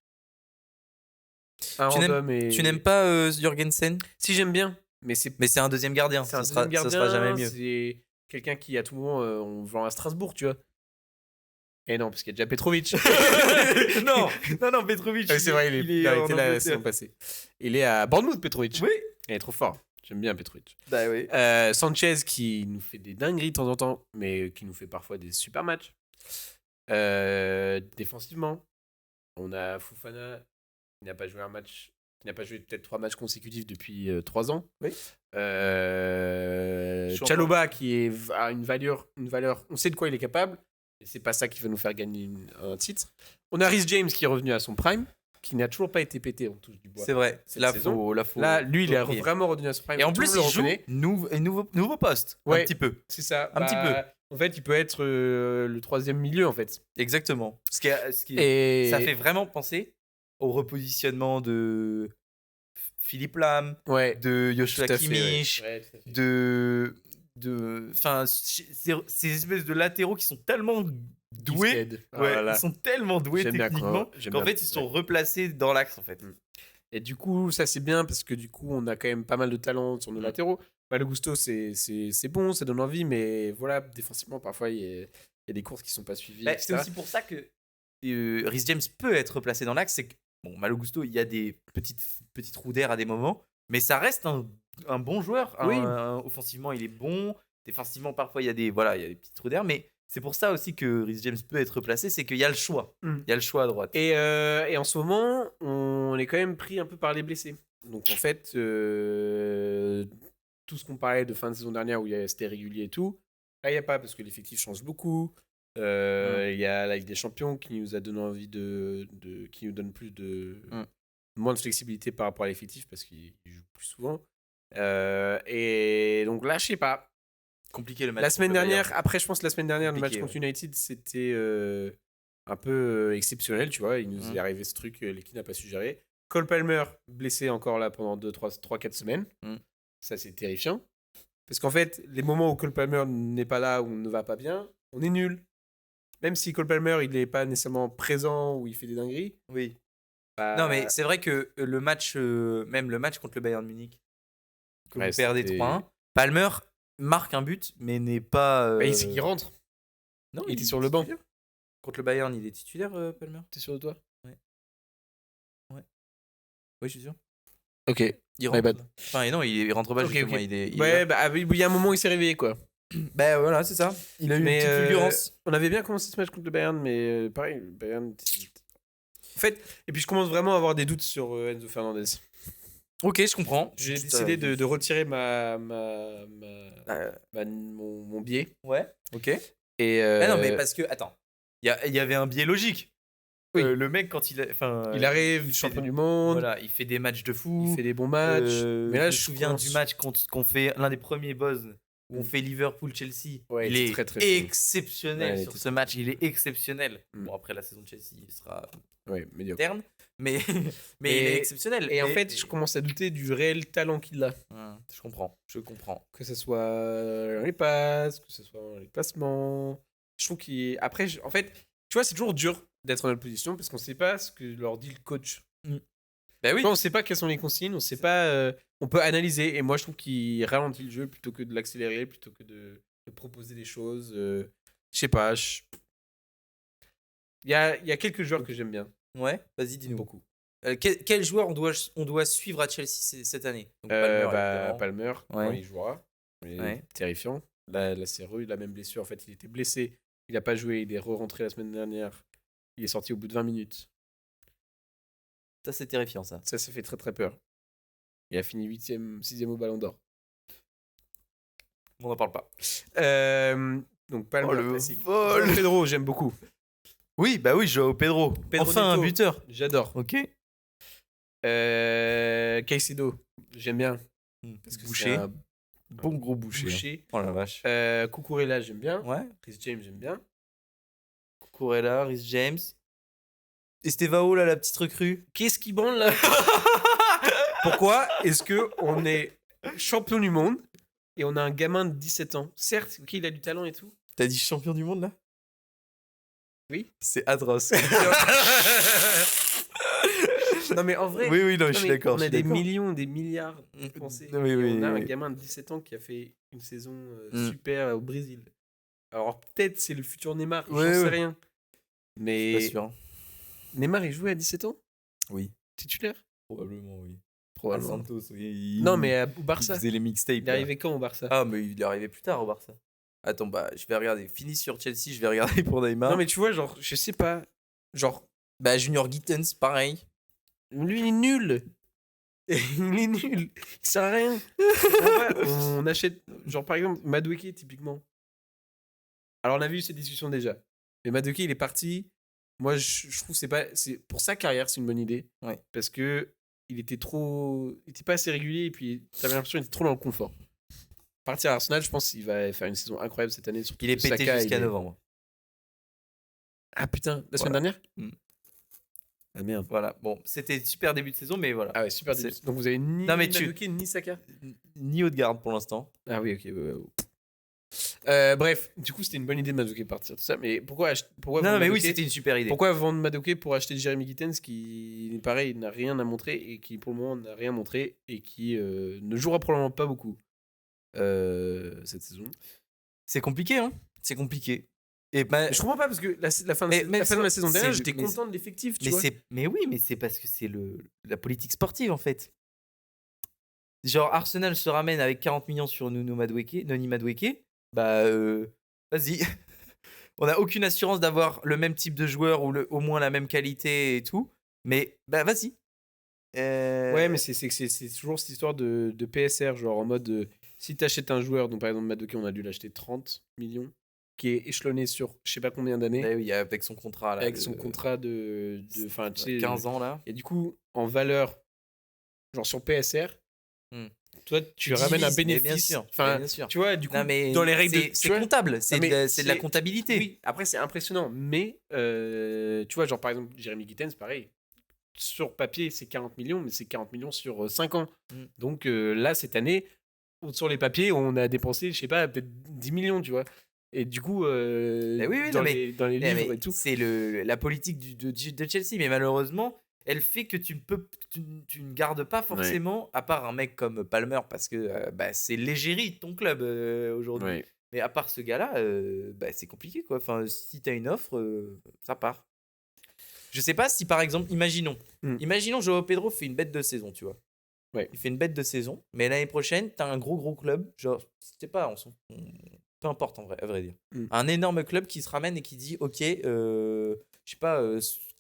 un random et... Tu n'aimes pas Jürgensen? Si, j'aime bien. Mais c'est un deuxième gardien. un Ça deuxième gardien. sera jamais mieux. C'est quelqu'un qui, à tout moment, on vend à Strasbourg, tu vois. Et non, parce qu'il y a déjà Petrovic. non, Petrovic. Ah oui, c'est vrai, il est arrêté en là la Angleterre. saison passée. Il est à Bournemouth, Petrovic. Oui. Il est trop fort. J'aime bien Petrovic. Bah oui. Sanchez qui nous fait des dingueries de temps en temps, mais qui nous fait parfois des super matchs. Défensivement, on a Fofana qui n'a pas joué un match, qui n'a pas joué peut-être 3 matchs consécutifs depuis 3 ans. Oui. Chalobah qui a une valeur, on sait de quoi il est capable, et c'est pas ça qui va nous faire gagner un titre. On a Reece James qui est revenu à son prime, qui n'a toujours pas été pété, on touche du bois. C'est vrai. cette Là, saison. faut Là, lui, il est prier. vraiment revenu à son prime. Et en tout le plus, monde le il joue reconnaît. nouveau poste. Ouais. Un petit peu. C'est ça. Un petit peu. En fait, il peut être le 3e milieu, en fait. Exactement. Et Ça fait vraiment penser au repositionnement de Philippe Lam, ouais, de Joshua tout à fait, Kimmich, ouais. Ouais, tout à fait. enfin, ces espèces de latéraux qui sont tellement doués. Gifted. Ouais, Voilà. ils sont tellement doués J'aime bien techniquement j'aime qu'en bien. fait ils sont replacés dans l'axe en fait. Et du coup, ça c'est bien parce que du coup, on a quand même pas mal de talent sur nos latéraux. Malo Gusto, c'est bon, ça donne envie, mais voilà, défensivement, parfois, il y a des courses qui sont pas suivies. Bah, etc. c'est aussi pour ça que Reece James peut être replacé dans l'axe. C'est que, bon, Malo Gusto, il y a des petites trous d'air à des moments, mais ça reste un bon joueur. Oui. Offensivement, il est bon. Défensivement, parfois, il y a des petits trous d'air, mais c'est pour ça aussi que Reece James peut être replacé, c'est qu'il y a le choix. Il y a le choix à droite. Et en ce moment, on est quand même pris un peu par les blessés. Donc en fait, tout ce qu'on parlait de fin de saison dernière où c'était régulier et tout, là il n'y a pas parce que l'effectif change beaucoup. Il y a la Ligue des Champions qui nous a donné envie qui nous donne plus moins de flexibilité par rapport à l'effectif parce qu'il joue plus souvent. Et donc là, je sais pas. Compliqué le match. La semaine contre le dernière, Bayern. après, je pense que la semaine dernière, le match Compliqué, contre United, c'était un peu exceptionnel, tu vois. Il nous est arrivé ce truc, l'équipe n'a pas su gérer. Cole Palmer, blessé encore là pendant 3-4 semaines. Ça, c'est terrifiant. Parce qu'en fait, les moments où Cole Palmer n'est pas là, ou ne va pas bien, on est nul. Même si Cole Palmer, il n'est pas nécessairement présent ou il fait des dingueries. Oui. Bah, Non, mais c'est vrai que le match, même le match contre le Bayern Munich, que Ouais, vous perdez c'était- 3-1, Palmer marque un but, mais n'est pas. bah, il rentre. Non, il était sur le banc. titulaire. Contre le Bayern, il est titulaire, Palmer. T'es sûr de toi? Oui, je suis sûr. Ok. Il My rentre. bad. Enfin, non, il rentre pas, Ok, justement. ok. Il est Ouais, là. bah, il y a un moment où il s'est réveillé, quoi. Bah voilà, c'est ça. Il a eu Mais, une petite fulgurance. on avait bien commencé ce match contre le Bayern, mais pareil, le Bayern. En fait, et puis je commence vraiment à avoir des doutes sur Enzo Fernandez. Ok, je comprends. J'ai décidé de retirer mon biais. Ouais, ok. Et Ah non, mais parce que, attends, il y avait un biais logique. Oui. Le mec, quand il il arrive, champion du monde, Voilà, il fait des matchs de fou. il fait des bons matchs. Mais là, je me souviens du match qu'on fait, l'un des premiers buzz, où on fait Liverpool-Chelsea. Ouais, il il était est très, très fou. exceptionnel Ouais, il sur était ce match. Il est exceptionnel. Mm. Bon, après, la saison de Chelsea, il sera Ouais, médiocre. terne. Mais il est exceptionnel. Et en fait, je commence à douter du réel talent qu'il a. Je comprends. Que ce soit dans les passes, que ce soit dans les placements. Je trouve qu'il. Après, en fait, tu vois, c'est toujours dur d'être dans notre position parce qu'on sait pas ce que leur dit le coach. Bah oui. Tu vois, on sait pas quelles sont les consignes, on sait pas. On peut analyser. Et moi, je trouve qu'il ralentit le jeu plutôt que de l'accélérer, plutôt que de proposer des choses. Je sais pas. Il y a quelques joueurs que j'aime bien. Ouais, vas-y, dis-nous. Beaucoup. Quel joueur on doit suivre à Chelsea cette année? Donc Palmer, évidemment. Palmer, quand Ouais. il jouera. Mais Ouais. terrifiant. Là, c'est la même blessure. En fait, il était blessé. Il n'a pas joué. Il est re-rentré la semaine dernière. Il est sorti au bout de 20 minutes. Ça, c'est terrifiant, ça. Ça fait très très peur. Il a fini 6e au Ballon d'Or. On n'en parle pas. Donc Palmer, le classique. vol. João Pedro, j'aime beaucoup. Oui, bah oui, João Pedro. Enfin, un Neto, buteur. J'adore. Ok. Caicedo, j'aime bien. Parce que Boucher. c'est un bon gros boucher. Oh la vache. Cucurella, j'aime bien. Ouais. Chris James, j'aime bien. Cucurella, Rhys James. Estevao, là, la petite recrue. Qu'est-ce qui branle là? Pourquoi est-ce qu'on est champion du monde et on a un gamin de 17 ans? Certes, ok, il a du talent et tout. T'as dit champion du monde, là? Oui. C'est atroce. Non, mais en vrai, oui, non, je suis d'accord. on a des millions, des milliards de Français. Oui, et oui, on a oui. un gamin de 17 ans qui a fait une saison Mm. super au Brésil. Alors peut-être c'est le futur Neymar, Ouais, j'en sais ouais. rien. Pas Mais sûr. Hein. Neymar, il jouait à 17 ans? Oui. Titulaire? Probablement, oui. Probablement. À Santos, oui. Non, mais au Il Barça. faisait les mixtapes. Il est arrivé quand au Barça? Ah, mais il est arrivé plus tard au Barça. Attends, bah, je vais regarder. Fini sur Chelsea, je vais regarder pour Neymar. Non, mais tu vois, genre, je sais pas. Genre, Bah, Junior Gittens, pareil. lui, il est nul. Il est nul. Il sert à rien. On achète. Genre, par exemple, Madueke, typiquement. Alors, on a vu cette discussion déjà. Mais Madueke, il est parti. Moi, je trouve que c'est pour sa carrière, c'est une bonne idée. Ouais. Parce que il était pas assez régulier et puis t'avais l'impression qu'il était trop dans le confort. Partir à Arsenal, je pense qu'il va faire une saison incroyable cette année. Surtout Il est que pété Saka, jusqu'à novembre. Ah putain, la semaine Voilà. dernière? Mm. Ah merde. Voilà. Bon, c'était super début de saison, mais voilà. Ah ouais, super début. Donc vous avez ni Non, mais Madueke ni Saka? Ni Odegaard pour l'instant. Ah oui, ok. Bref, du coup, c'était une bonne idée de Madueke partir, tout ça. Mais pourquoi Non, vendre mais oui, Madueke c'était une super idée. Pourquoi vendre Madueke pour acheter Jeremy Gittens qui, pareil, n'a rien à montrer et qui, pour le moment, n'a rien montré et qui ne jouera probablement pas beaucoup cette saison? C'est compliqué, hein. C'est compliqué. Et Je comprends pas parce que la fin de la saison dernière, j'étais content de l'effectif, tu vois. Mais oui, mais c'est parce que c'est la politique sportive en fait. Genre Arsenal se ramène avec 40 millions sur Noni Madueke, bah vas-y. On n'a aucune assurance d'avoir le même type de joueur ou au moins la même qualité et tout, mais bah vas-y. Ouais, mais c'est toujours cette histoire de PSR, genre en mode si t'achètes un joueur, donc par exemple Madueke, on a dû l'acheter 30 millions, qui est échelonné sur je sais pas combien d'années. Bah oui, avec son contrat là. Avec son contrat de tu sais, 15 ans là. Et du coup, en valeur, genre sur PSR, toi, tu ramènes un bénéfice. Bien sûr. Enfin, bien sûr. tu vois, du coup, Non, mais dans les règles c'est comptable, c'est de la comptabilité. Oui, après, c'est impressionnant. Mais, tu vois, genre par exemple, Jeremy Gittens, pareil. Sur papier, c'est 40 millions, mais c'est 40 millions sur 5 ans. Donc là, cette année, sur les papiers, on a dépensé, je sais pas, peut-être 10 millions, tu vois. Et du coup, dans les livres et tout. C'est la politique de Chelsea, mais malheureusement, elle fait que tu ne gardes pas forcément, à part un mec comme Palmer, parce que c'est l'égérie de ton club aujourd'hui. Ouais. Mais à part ce gars-là, c'est compliqué, quoi. Enfin, si tu as une offre, ça part. Je sais pas si, par exemple, imaginons João Pedro fait une bête de saison, tu vois. Ouais. Il fait une bête de saison, mais l'année prochaine, tu as un gros club, genre, je sais pas, peu importe en vrai, à vrai dire. Un énorme club qui se ramène et qui dit ok, je sais pas,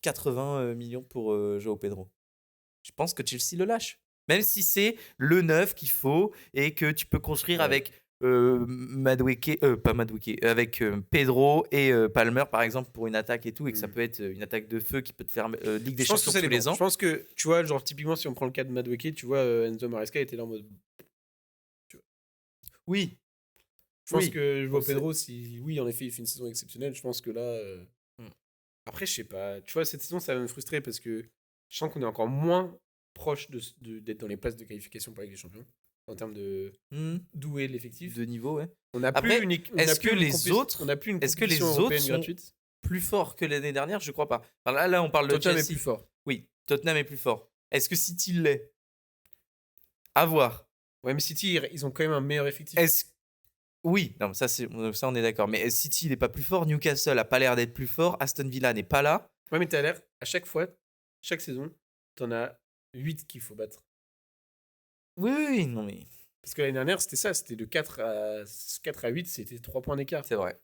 80 millions pour João Pedro. Je pense que Chelsea le lâche. Même si c'est le neuf qu'il faut et que tu peux construire avec Madueke, pas Madueke, avec Pedro et Palmer par exemple pour une attaque et tout, et que ça peut être une attaque de feu qui peut te faire Ligue des Champions tous les ans. Je pense que, tu vois, genre typiquement si on prend le cas de Madueke, tu vois, Enzo Maresca était là en mode. Oui. Je pense que João Pedro, oui, en effet, il fait une saison exceptionnelle. Je pense que là. Après, je sais pas. Tu vois, cette saison, ça va me frustrer parce que je sens qu'on est encore moins proche d'être dans les places de qualification pour la Ligue des Champions en termes de doué l'effectif. De niveau, ouais. On a plus une compétition européenne gratuite plus forts que l'année dernière, je crois pas. Enfin, là, on parle de Chelsea. Tottenham est plus fort. Oui, Tottenham est plus fort. Est-ce que City l'est? À voir. Ouais, mais City, ils ont quand même un meilleur effectif. Oui, non, ça on est d'accord. Mais City n'est pas plus fort. Newcastle a pas l'air d'être plus fort. Aston Villa n'est pas là. Ouais, mais t'as l'air, à chaque fois, chaque saison, t'en as 8 qu'il faut battre. Oui, non mais Parce que l'année dernière, c'était ça, c'était de 4 à 8, c'était 3 points d'écart. c'est vrai.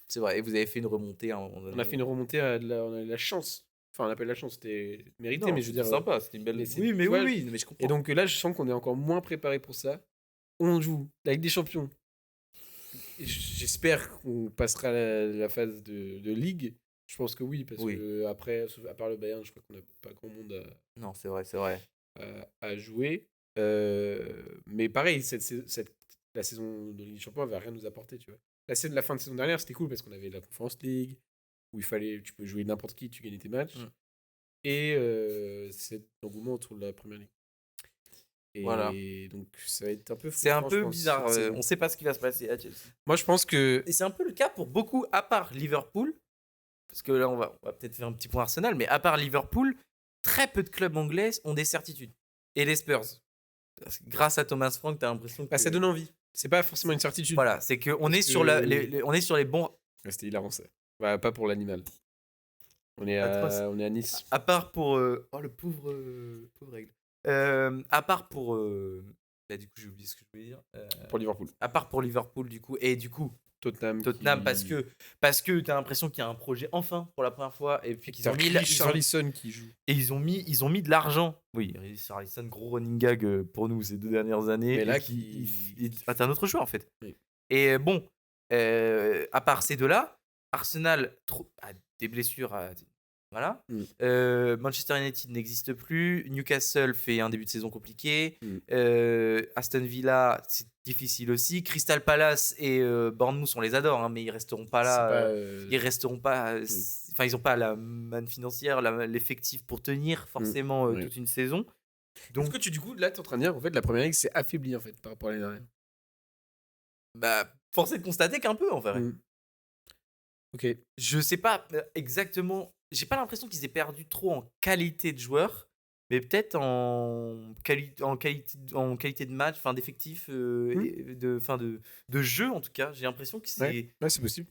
C'est vrai. Et vous avez fait une remontée à un moment donné. On a fait une remontée, on a eu la chance. Enfin, on appelle la chance, c'était mérité, Non, mais je veux c'était dire. sympa, c'était une belle. mais c'est- Oui, mais tu vois, oui, mais je comprends. Et donc là, je sens qu'on est encore moins préparé pour ça. On joue la Ligue des Champions. Et j'espère qu'on passera la phase de Ligue. Je pense que oui, parce Oui. que après, à part le Bayern, je crois qu'on n'a pas grand monde Non, c'est vrai, c'est vrai. à jouer. Mais pareil, la saison de Ligue des Champions, elle va rien nous apporter, tu vois. La fin de saison dernière, c'était cool parce qu'on avait la Conference League, où tu peux jouer n'importe qui, tu gagnais tes matchs. Et cet engouement autour de la Première Ligue. Et Voilà. donc, ça va être un peu C'est un frustrant, je peu pense, bizarre. cette saison. On sait pas ce qui va se passer à Chelsea. Moi, je pense que. Et c'est un peu le cas pour beaucoup, à part Liverpool. Parce que là, on va peut-être faire un petit point Arsenal, mais à part Liverpool, très peu de clubs anglais ont des certitudes. Et les Spurs. Parce que grâce à Thomas Frank, t'as l'impression que. Ça donne envie. C'est pas forcément une certitude. Voilà, c'est qu'on est, que- on est sur les bons. C'était hilarant, ça. Bah, pas pour l'animal. On est à Nice. À part pour. Oh, le pauvre règle. À part pour. Bah, du coup, j'ai oublié ce que je voulais dire. Pour Liverpool. À part pour Liverpool, du coup. Et du coup, Tottenham. parce que t'as l'impression qu'il y a un projet enfin pour la première fois. Et puis qu'ils ont mis. Richarlison qui joue. Et ils ont mis de l'argent. Oui, Richarlison, gros running gag pour nous ces 2 dernières années. Mais là, t'as un autre choix en fait. Oui. Et bon, à part ces deux-là, Arsenal a des blessures. Voilà. Manchester United n'existe plus. Newcastle fait un début de saison compliqué. Aston Villa, c'est difficile aussi. Crystal Palace et Bournemouth, on les adore, hein, mais ils resteront pas là. Ils resteront pas. Enfin, ils n'ont pas la manne financière, l'effectif pour tenir forcément toute une saison. Donc, est-ce que du coup, là, t'es en train de dire, en fait, la première ligue s'est affaiblie en fait par rapport à l'année dernière. Bah, force est de constater qu'un peu en vrai. Ok. Je sais pas exactement. J'ai pas l'impression qu'ils aient perdu trop en qualité de joueur, mais peut-être en qualité de match, enfin d'effectif, de jeu en tout cas. J'ai l'impression que c'est. Ouais, c'est possible.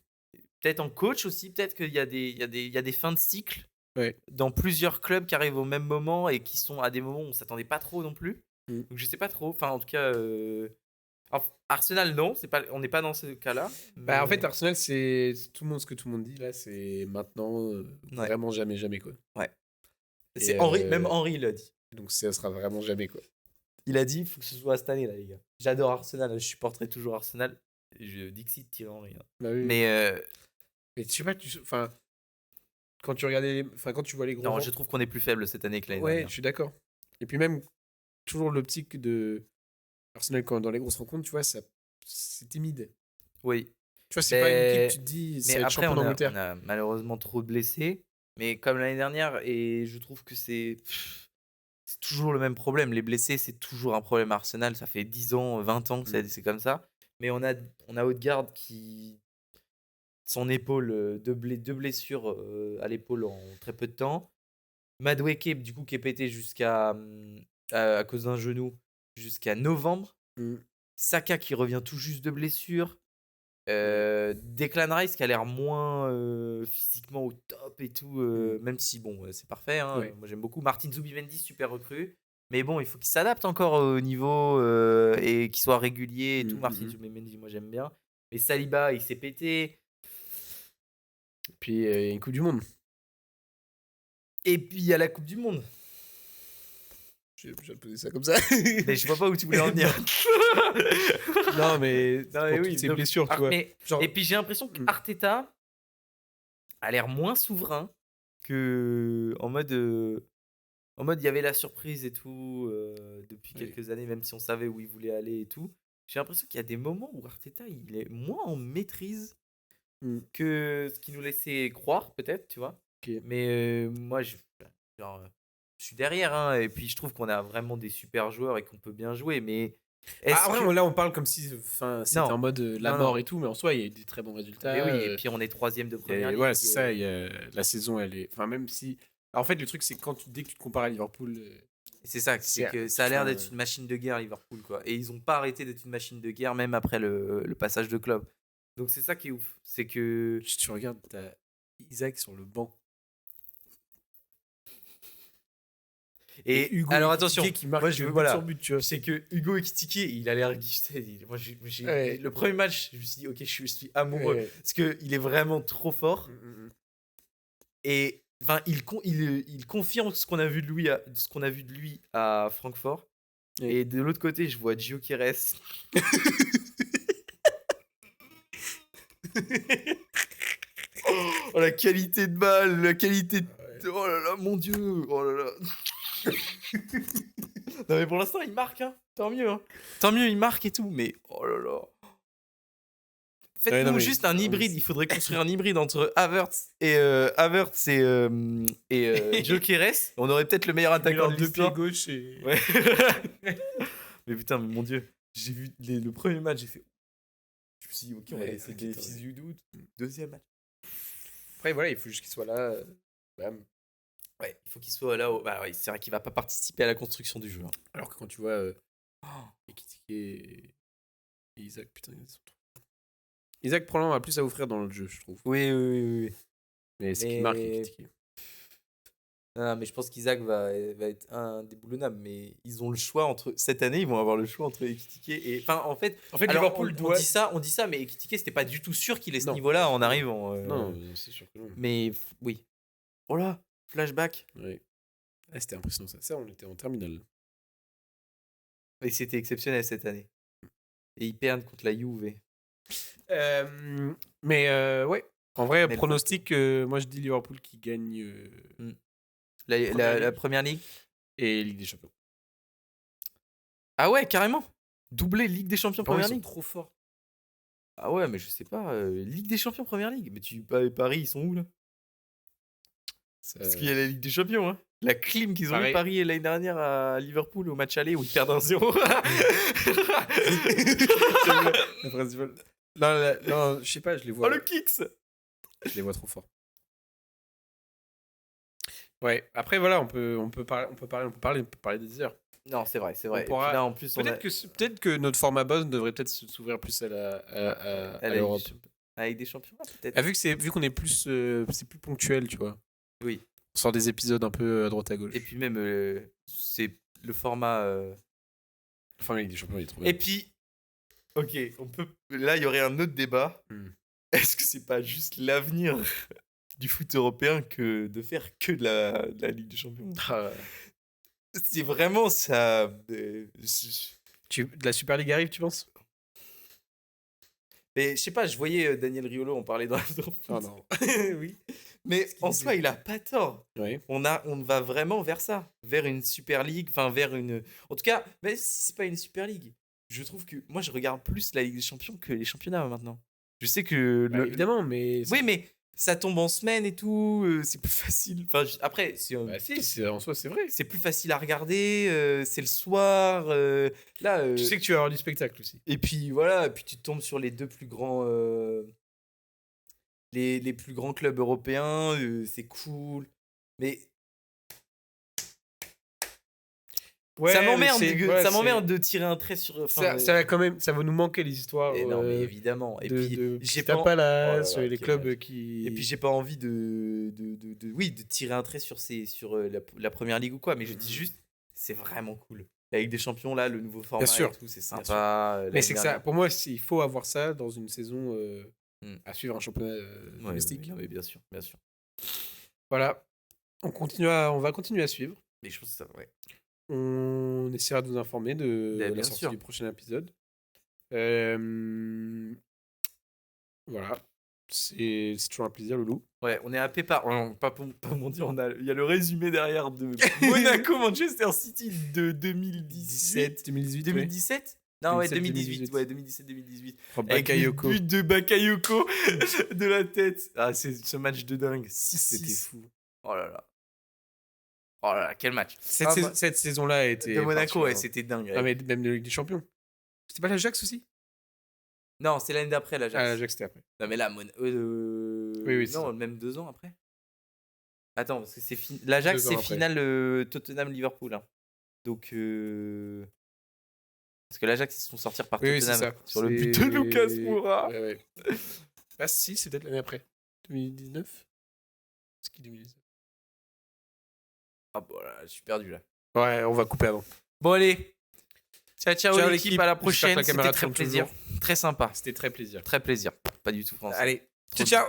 Peut-être en coach aussi, peut-être qu'il y a des fins de cycle Ouais. dans plusieurs clubs qui arrivent au même moment et qui sont à des moments où on s'attendait pas trop non plus. Donc je sais pas trop. Enfin, en tout cas. Arsenal, non, on n'est pas dans ce cas-là. Bah, en fait, Arsenal, c'est ce que tout le monde dit là, c'est maintenant vraiment jamais, jamais quoi. Ouais. C'est Henry, même Henry l'a dit. Donc ça sera vraiment jamais quoi. Il a dit, il faut que ce soit cette année là, les gars. J'adore Arsenal, je supporterai toujours Arsenal. Je Dixit Thierry Henry. Hein. Bah, oui. Mais je sais pas, enfin, quand tu regardais, quand tu vois les gros. Non, je trouve qu'on est plus faible cette année que l'année dernière. Ouais, je suis d'accord. Et puis même toujours l'optique de Arsenal quand dans les grosses rencontres, tu vois, c'est timide. Oui. Tu vois, c'est pas une équipe, tu te dis, mais après, on a malheureusement trop de blessés. Mais comme l'année dernière, et je trouve que c'est toujours le même problème. Les blessés, c'est toujours un problème à Arsenal. Ça fait 10 ans, 20 ans que c'est comme ça. Mais on a Odegaard qui. Son épaule, deux blessures à l'épaule en très peu de temps. Madueke, du coup, qui est pété à cause d'un genou jusqu'à novembre. Saka qui revient tout juste de blessure. Declan Rice qui a l'air moins physiquement au top et tout, même si bon, c'est parfait. Hein, moi j'aime beaucoup. Martin Zubimendi, super recrue. Mais bon, il faut qu'il s'adapte encore au niveau et qu'il soit régulier et tout. Martin Zubimendi, moi j'aime bien. Mais Saliba, il s'est pété. Et puis il y a une Coupe du Monde. Et puis il y a la Coupe du Monde. Je vais poser ça comme ça. Mais je vois pas où tu voulais en venir. non, mais oui, c'est blessures, tu vois. Et puis j'ai l'impression qu'Arteta a l'air moins souverain que en mode il y avait la surprise et tout depuis quelques années, même si on savait où il voulait aller et tout. J'ai l'impression qu'il y a des moments où Arteta il est moins en maîtrise que ce qu'il nous laissait croire peut-être, tu vois. Mais moi je suis derrière, hein, et puis je trouve qu'on a vraiment des super joueurs et qu'on peut bien jouer, mais là on parle comme si c'était en mode la mort et tout, mais en soi il y a eu des très bons résultats. Mais oui, et puis on est 3e de première ligue. Ouais, c'est ça, la saison elle est. Enfin, même si. Alors, en fait, le truc c'est que dès que tu te compares à Liverpool. C'est ça, c'est que ça a l'air d'être une machine de guerre, Liverpool, quoi. Et ils n'ont pas arrêté d'être une machine de guerre, même après le passage de Klopp. Donc c'est ça qui est ouf. C'est que. Si tu regardes, t'as Isaac sur le banc. Et Hugo alors Ekitike attention, qui marque moi je but voilà, sur but, tu vois. c'est que Hugo Ekitike, il a l'air moi Ouais. le premier match, je me suis dit OK, je suis amoureux Ouais. parce que il est vraiment trop fort et enfin il confirme ce qu'on a vu de lui à Francfort. Ouais. Et de l'autre côté, je vois Gyökeres. Oh la qualité de balle, la qualité de... Oh là là, mon dieu. Oh là là. Non mais pour l'instant, il marque hein. Tant mieux hein. Tant mieux, il marque et tout, mais oh là là. Faites-nous juste un hybride. Il faudrait construire un hybride entre Havertz et Gyökeres. On aurait peut-être le meilleur attaquant de deux pieds l'histoire. gauche et... Ouais. Mais putain, mais mon dieu. J'ai vu le premier match, j'ai fait... Je me suis dit, ok, on va laisser le bénéfice du doute. Deuxième match. Après, voilà, il faut juste qu'il soit là. Bam. Ouais, il faut qu'il soit là. Bah ouais, c'est vrai qu'il va pas participer à la construction du jeu. Hein. Alors que quand tu vois Ekitike et Isaac, putain, ils sont trop... Isaac, probablement, a plus à offrir dans le jeu, je trouve. Oui. Mais c'est qui marque Ekitike. Non, mais je pense qu'Isaac va être indéboulonnable. Mais ils ont le choix entre... Cette année, ils vont avoir le choix entre Ekitike et... Enfin, en fait alors, Liverpool on dit ça, mais Ekitike, c'était pas du tout sûr qu'il ait ce niveau-là en arrivant. Non, c'est sûr que non. Mais oui. Oh là, flashback. Oui. Ah, c'était impressionnant ça. Ça, on était en terminale. Et c'était exceptionnel cette année. Et ils perdent contre la Juve. Mais ouais. En vrai, pronostic, moi je dis Liverpool qui gagne la première ligue et Ligue des Champions. Ah ouais, carrément. Doublé Ligue des Champions Première Ligue. Ils sont trop forts. Ah ouais, mais je sais pas. Ligue des Champions Première Ligue. Mais Paris, ils sont où là Parce qu'il y a la Ligue des Champions. Hein. La clim qu'ils ont eu Paris l'année dernière à Liverpool au match aller où ils perdent 1-0. Non, je sais pas, je les vois. Oh le kicks. Je les vois trop forts. Ouais, après voilà, on peut parler des heures. Non, c'est vrai. Et puis là, en plus, peut-être que notre format boss devrait peut-être s'ouvrir plus à l'Europe. Avec des champions, peut-être. Ah, vu qu'on est plus, c'est plus ponctuel, tu vois. Oui. On sort des épisodes un peu à droite à gauche. Et puis même, c'est le format. Le format Ligue des Champions, il est trop bien. Et puis, ok, là, il y aurait un autre débat. Est-ce que c'est pas juste l'avenir du foot européen que de faire que de la Ligue des Champions C'est vraiment ça. De la Super League arrive, tu penses? Mais je sais pas, je voyais Daniel Riolo en parler dans Oh non. Oui. Mais en soi, il a pas tort. Oui. On va vraiment vers ça, vers une Super League, enfin vers une. En tout cas, même si c'est pas une Super League, je trouve que moi je regarde plus la Ligue des Champions que les championnats maintenant. Je sais que évidemment, mais oui, mais ça tombe en semaine et tout, c'est plus facile. Enfin, après, en soi, c'est vrai. C'est plus facile à regarder, c'est le soir. Là, tu sais que tu vas avoir du spectacle aussi. Et puis voilà, puis tu tombes sur les deux plus grands, les plus grands clubs européens, c'est cool. Mais ouais, ça m'emmerde de tirer un trait sur. Ça va quand même, ça va nous manquer les histoires. Non, mais évidemment. Et puis j'ai pas sur les clubs qui. Et puis j'ai pas envie de tirer un trait sur la première ligue ou quoi. Mais je dis juste, c'est vraiment cool. La Ligue des Champions là, le nouveau format et tout, c'est sympa. Mais c'est que ça, pour moi, il faut avoir ça dans une saison à suivre un championnat domestique. Oui, bien sûr. Voilà. On va continuer à suivre. Mais je pense que ça, ouais. On essaiera de vous informer de la sortie du prochain épisode. Voilà. C'est toujours un plaisir, Loulou. Ouais, on est happé par. Pas mentir, il y a le résumé derrière de Monaco Manchester City de 2017. 2017 Non, ouais, 2018. Ouais, 2017-2018. Avec le but de Bakayoko de la tête. Ah, c'est ce match de dingue. C'était fou. Oh là là, quel match. Cette saison-là a été. De Monaco, ouais, c'était dingue. Non, mais même de Ligue des Champions. C'était pas l'Ajax aussi? Non, c'est l'année d'après, l'Ajax. Ah, l'Ajax, c'était après. Non, mais là, oui, non, même 2 ans après. Attends, parce que l'Ajax, c'est finale Tottenham-Liverpool. Hein. Donc. Parce que l'Ajax, ils se font sortir par Tottenham sur le but de Lucas Moura. Ouais. Ah, si, c'est peut-être l'année après. 2019 C'est qui 2019 Ah, bon, là, je suis perdu là. Ouais, on va couper avant. Bon, allez. Ciao, Ciao, l'équipe. À la J'espère que prochaine. la caméra C'était très tourne plaisir. toujours. Très sympa. C'était très plaisir. Très plaisir. Pas du tout français. Allez, Trop ciao.